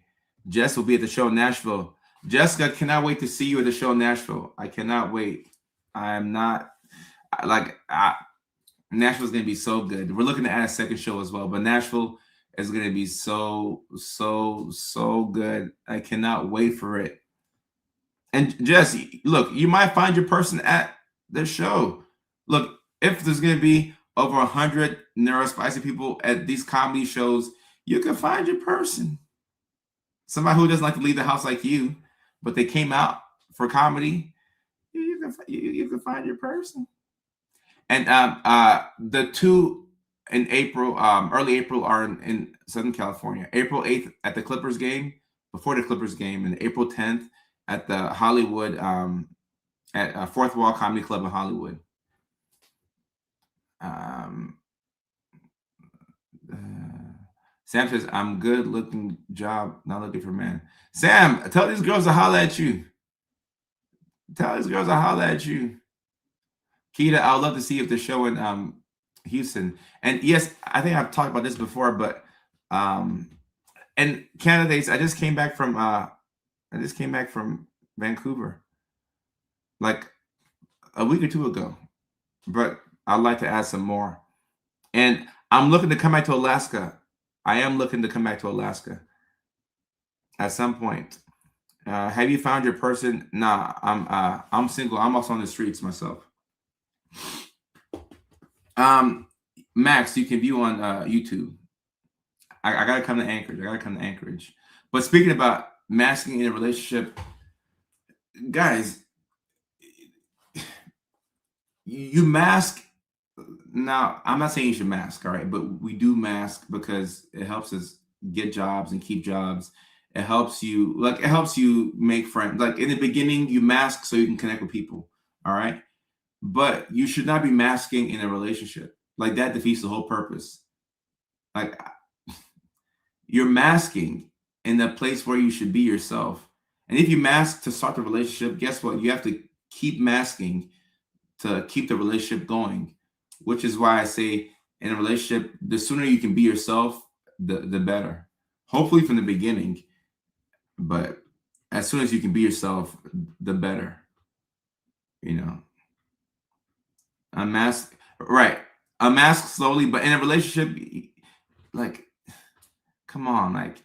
Speaker 1: Jess will be at the show in Nashville. Jessica, cannot wait to see you at the show in Nashville. I cannot wait. I'm not like Nashville's gonna be so good. We're looking to add a second show as well, but Nashville is gonna be so good. I cannot wait for it. And Jesse, look, you might find your person at the show. Look, if there's gonna be over 100 neurospicy people at these comedy shows, You can find your person. Somebody who doesn't like to leave the house like you, but they came out for comedy. You can find your person. And the two in April, early April, are in Southern California. April 8th at the Clippers game, before the Clippers game, and April 10th at the Hollywood, at Fourth Wall Comedy Club in Hollywood. Um, uh, Sam says, I'm good looking job, not looking for man. Sam, tell these girls to holler at you. Tell these girls to holler at you. Keita, I would love to see if the show in Houston. And yes, I think I've talked about this before, but and candidates, I just came back from Vancouver like a week or two ago. But I'd like to add some more. And I'm looking to come back to Alaska. I am looking to come back to Alaska at some point. Have you found your person? Nah, I'm single. I'm also on the streets myself. Max, you can view on YouTube. I gotta come to Anchorage. But speaking about masking in a relationship, guys, you mask. Now, I'm not saying you should mask, all right, but we do mask because it helps us get jobs and keep jobs. It helps you make friends. Like in the beginning, you mask so you can connect with people, all right? But you should not be masking in a relationship. Like that defeats the whole purpose. Like you're masking in the place where you should be yourself. And if you mask to start the relationship, guess what? You have to keep masking to keep the relationship going, which is why I say in a relationship, the sooner you can be yourself, the better. Hopefully from the beginning, but as soon as you can be yourself, the better. You know, unmask, right? Unmask slowly, but in a relationship, like, come on, like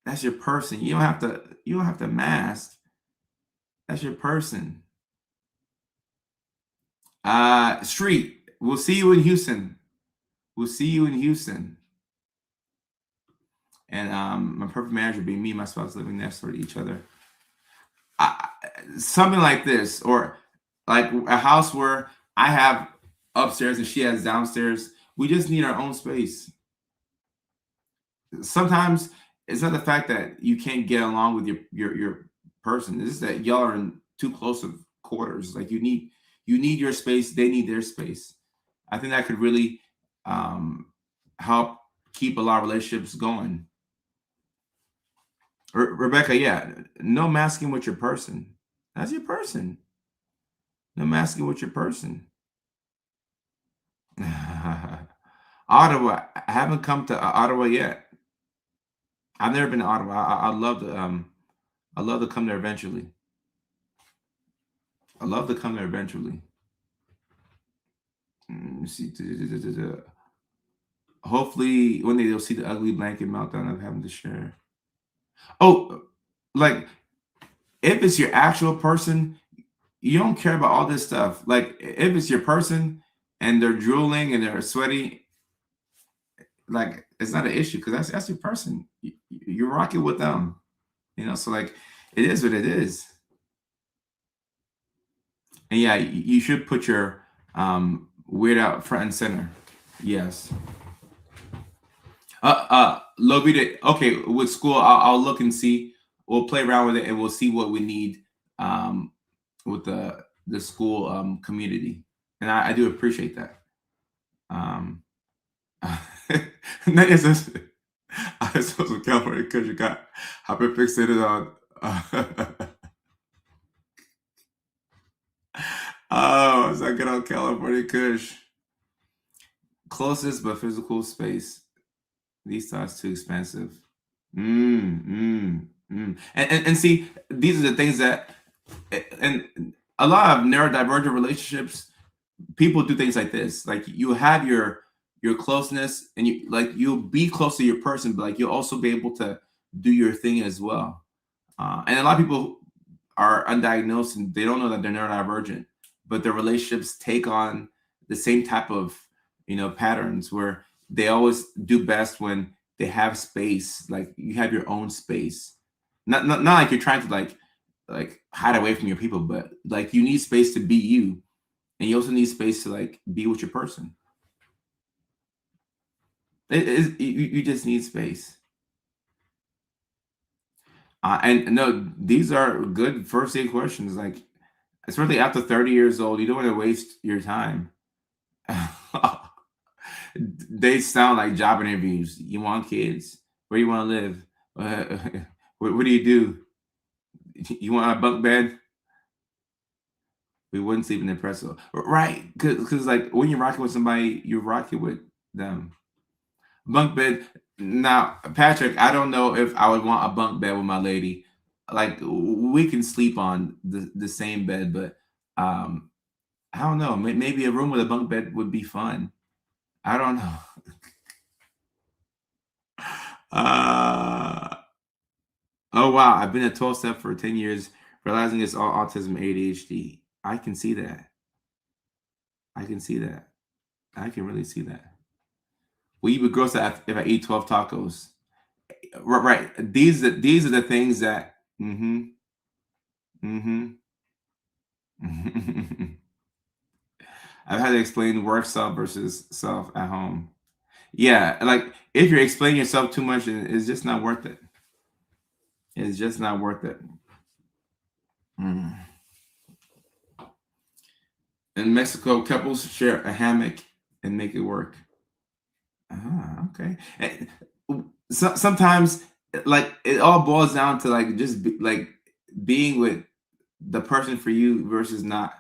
Speaker 1: that's your person. You don't have to. You don't have to mask. That's your person. Street. We'll see you in Houston. We'll see you in Houston. And my perfect marriage would be me and my spouse living next door to each other. Something like this, or like a house where I have upstairs and she has downstairs. We just need our own space. Sometimes it's not the fact that you can't get along with your person. It's just that y'all are in too close of quarters. Like you need your space. They need their space. I think that could really help keep a lot of relationships going. Rebecca, yeah, no masking with your person. That's your person. No masking with your person. Ottawa. I haven't come to Ottawa yet. I've never been to Ottawa. I'd love to. I'd love to come there eventually. I'd love to come there eventually. See. Hopefully, one day they'll see the ugly blanket meltdown of having to share. Oh, like if it's your actual person, you don't care about all this stuff. Like if it's your person and they're drooling and they're sweaty, like it's not an issue because that's your person. You're rocking with them, So like it is what it is. And yeah, you should put your weird out front and center. Yes. Lovita. Okay, with school, I'll look and see. We'll play around with it and we'll see what we need with the school community. And I do appreciate that. Nanya says, I suppose in California because you got hyper fixated on. Oh, so I get on California Kush. Closest but physical space. These thoughts too expensive. And see, these are the things that, and a lot of neurodivergent relationships, people do things like this. Like you have your closeness, and you'll be close to your person, but like you'll also be able to do your thing as well. And a lot of people are undiagnosed and they don't know that they're neurodivergent, but their relationships take on the same type of patterns where they always do best when they have space. Like you have your own space. Not like you're trying to like hide away from your people, but like you need space to be you, and you also need space to like be with your person. It is you just need space. And no, these are good first aid questions. Like especially after 30 years old, you don't want to waste your time. They sound like job interviews. You want kids? Where you want to live? What do you do? You want a bunk bed? We wouldn't sleep in the pretzel, right? Because like when you're rocking with somebody, you're rocking with them. Bunk bed. Now, Patrick, I don't know if I would want a bunk bed with my lady. Like we can sleep on the same bed, but um, I don't know. Maybe a room with a bunk bed would be fun. I don't know. Uh, oh wow, I've been a 12 step for 10 years, realizing it's all autism ADHD. I can see that. I can see that. I can really see that. Will you be gross if I eat 12 tacos? Right. These are the things that mm-hmm. I've had to explain work self versus self at home. Yeah, like if you're explaining yourself too much, it's just not worth it. It's just not worth it. Mm. In Mexico, couples share a hammock and make it work. Ah, okay. Sometimes, like it all boils down to like just like being with the person for you versus not.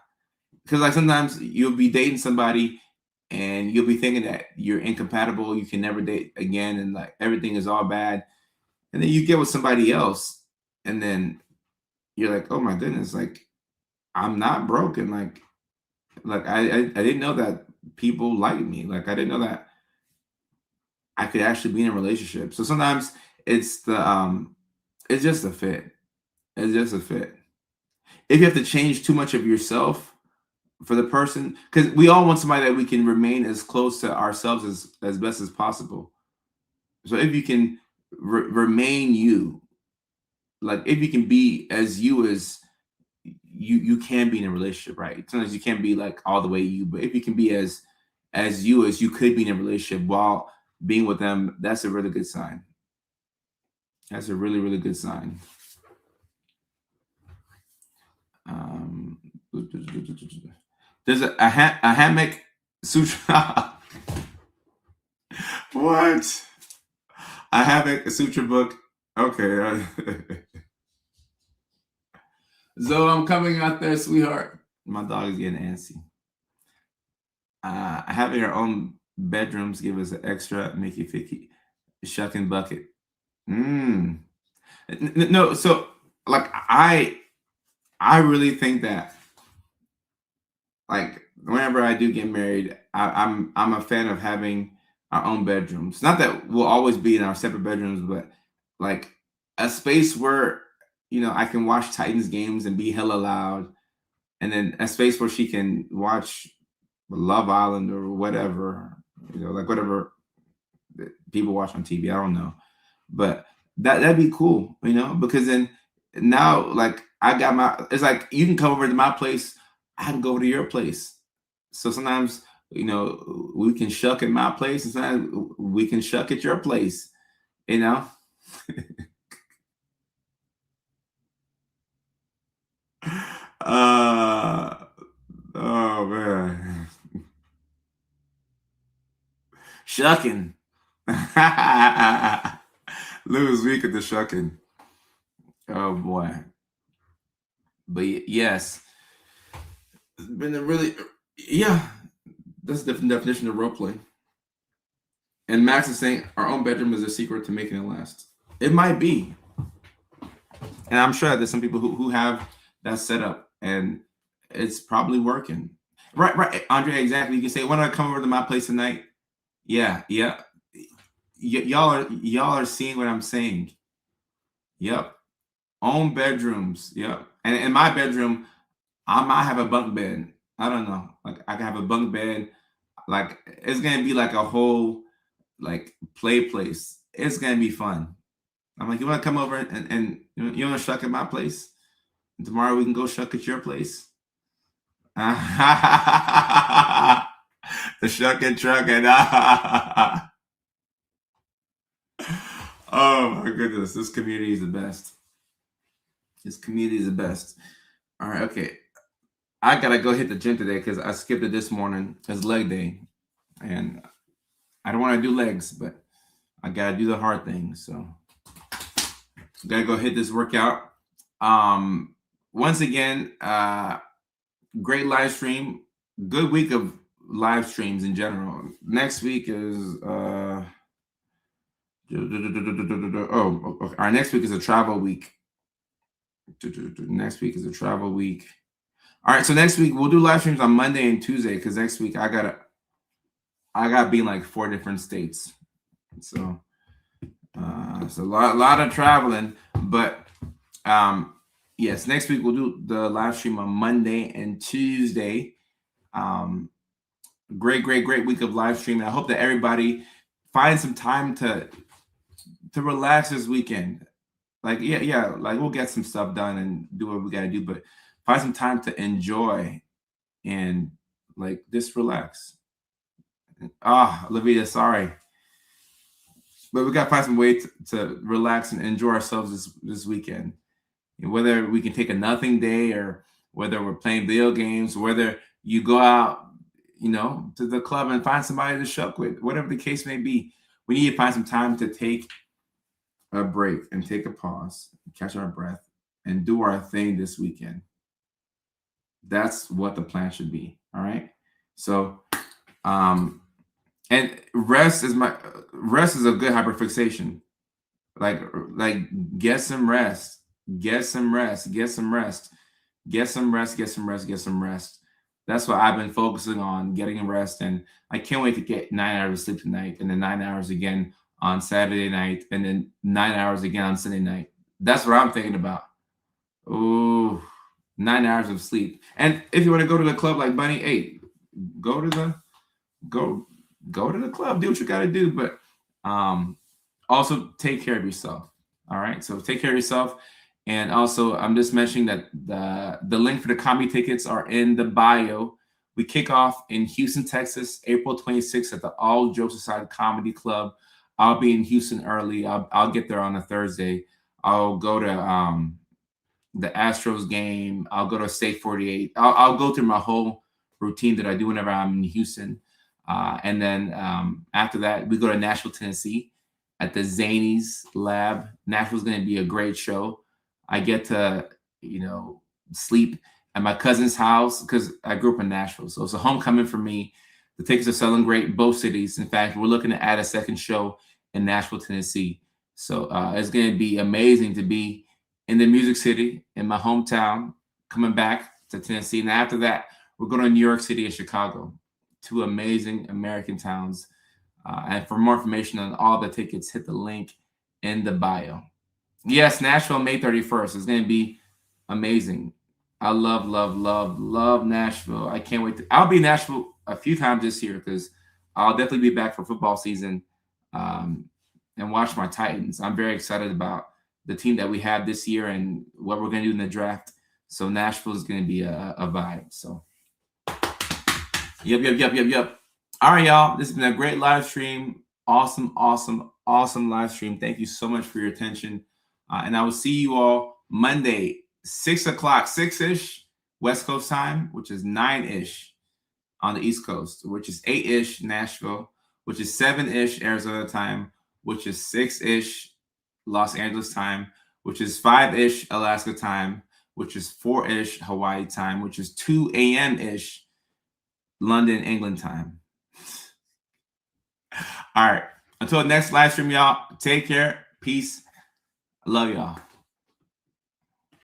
Speaker 1: Because like sometimes you'll be dating somebody and you'll be thinking that you're incompatible, you can never date again, and like everything is all bad. And then you get with somebody else, and then you're like, oh my goodness, like I'm not broken. Like I didn't know that people like me. Like I didn't know that I could actually be in a relationship. So sometimes it's it's just a fit. It's just a fit. If you have to change too much of yourself for the person, because we all want somebody that we can remain as close to ourselves as best as possible. So if you can remain you, like if you can be as you as you can be in a relationship, right? Sometimes you can't be like all the way you, but if you can be as you as you could be in a relationship while being with them, that's a really good sign. That's a really, really good sign. Um, there's a hammock sutra. What? A hammock sutra book. Okay. So I'm coming out there, sweetheart. My dog is getting antsy. Having our own bedrooms give us an extra Mickey Ficky shucking bucket. Mm. No, so like I really think that like whenever I do get married, I'm a fan of having our own bedrooms. Not that we'll always be in our separate bedrooms, but like a space where I can watch Titans games and be hella loud, and then a space where she can watch Love Island or whatever, like whatever that people watch on TV. I don't know, but that'd be cool, because then now like I got it's like you can come over to my place, I can go over to your place. So sometimes we can shuck at my place, and sometimes we can shuck at your place. You know. uh oh man, shucking. Lose week at the shucking. Oh boy. But yes, it's been a really, yeah, that's the definition of role play. And Max is saying our own bedroom is a secret to making it last. It might be. And I'm sure there's some people who have that setup and it's probably working. Right, Andre, exactly. You can say, when I come over to my place tonight? Yeah, yeah. Y'all are seeing what I'm saying. Yep. Own bedrooms. Yep. And in my bedroom, I might have a bunk bed. I don't know. Like I can have a bunk bed. Like it's gonna be like a whole like play place. It's gonna be fun. I'm like, you want to come over and you want to shuck at my place? And tomorrow we can go shuck at your place. The shuck and truck and oh my goodness, this community is the best. This community is the best. All right, okay. I gotta go hit the gym today because I skipped it this morning. It's leg day, and I don't want to do legs, but I gotta do the hard things. So gotta go hit this workout. Once again, great live stream. Good week of live streams in general. Next week is our next week is a travel week. Next week is a travel week. All right, so next week we'll do live streams on Monday and Tuesday because next week I gotta be in like 4 different states. So it's a lot of traveling, but yes, next week we'll do the live stream on Monday and Tuesday. Great week of live streaming. I hope that everybody finds some time to relax this weekend. Like, yeah, like we'll get some stuff done and do what we gotta do, but find some time to enjoy and like just relax. Olivia, sorry. But we gotta find some way to relax and enjoy ourselves this weekend. Whether we can take a nothing day or whether we're playing video games, whether you go out, to the club and find somebody to shuck with, whatever the case may be, we need to find some time to take a break and take a pause, catch our breath, and do our thing this weekend. That's what the plan should be. All right. So, and rest is a good hyperfixation. Like get some rest, get some rest, get some rest, get some rest, get some rest, get some rest. That's what I've been focusing on, getting rest. And I can't wait to get 9 hours of sleep tonight and then 9 hours again on Saturday night and then 9 hours again on Sunday night. That's what I'm thinking about. Oh, 9 hours of sleep. And if you want to go to the club like Bunny, hey, go to the club, do what you got to do. But also take care of yourself. All right. So take care of yourself. And also, I'm just mentioning that the link for the comedy tickets are in the bio. We kick off in Houston, Texas, April 26th at the All Jokes Aside Comedy Club. I'll be in Houston early. I'll get there on a Thursday. I'll go to the Astros game. I'll go to State 48. I'll go through my whole routine that I do whenever I'm in Houston. And then after that, we go to Nashville, Tennessee at the Zanies Lab. Nashville's going to be a great show. I get to, sleep at my cousin's house because I grew up in Nashville. So it's a homecoming for me. The tickets are selling great, both cities. In fact, we're looking to add a second show in Nashville, Tennessee. So it's going to be amazing to be in the Music City, in my hometown, coming back to Tennessee. And after that, we're going to New York City and Chicago, 2 amazing American towns. And for more information on all the tickets, hit the link in the bio. Yes, Nashville, May 31st. It's going to be amazing. I love Nashville. I can't wait. I'll be in Nashville a few times this year because I'll definitely be back for football season and watch my Titans. I'm very excited about the team that we have this year and what we're going to do in the draft. So Nashville is going to be a vibe. So, yep. All right, y'all. This has been a great live stream. Awesome live stream. Thank you so much for your attention. And I will see you all Monday, 6 o'clock, 6-ish West Coast time, which is 9-ish on the East Coast, which is 8-ish Nashville, which is 7-ish Arizona time, which is 6-ish Los Angeles time, which is 5-ish Alaska time, which is 4-ish Hawaii time, which is 2 a.m.-ish London, England time. All right. Until next live stream, y'all, take care. Peace. I love y'all.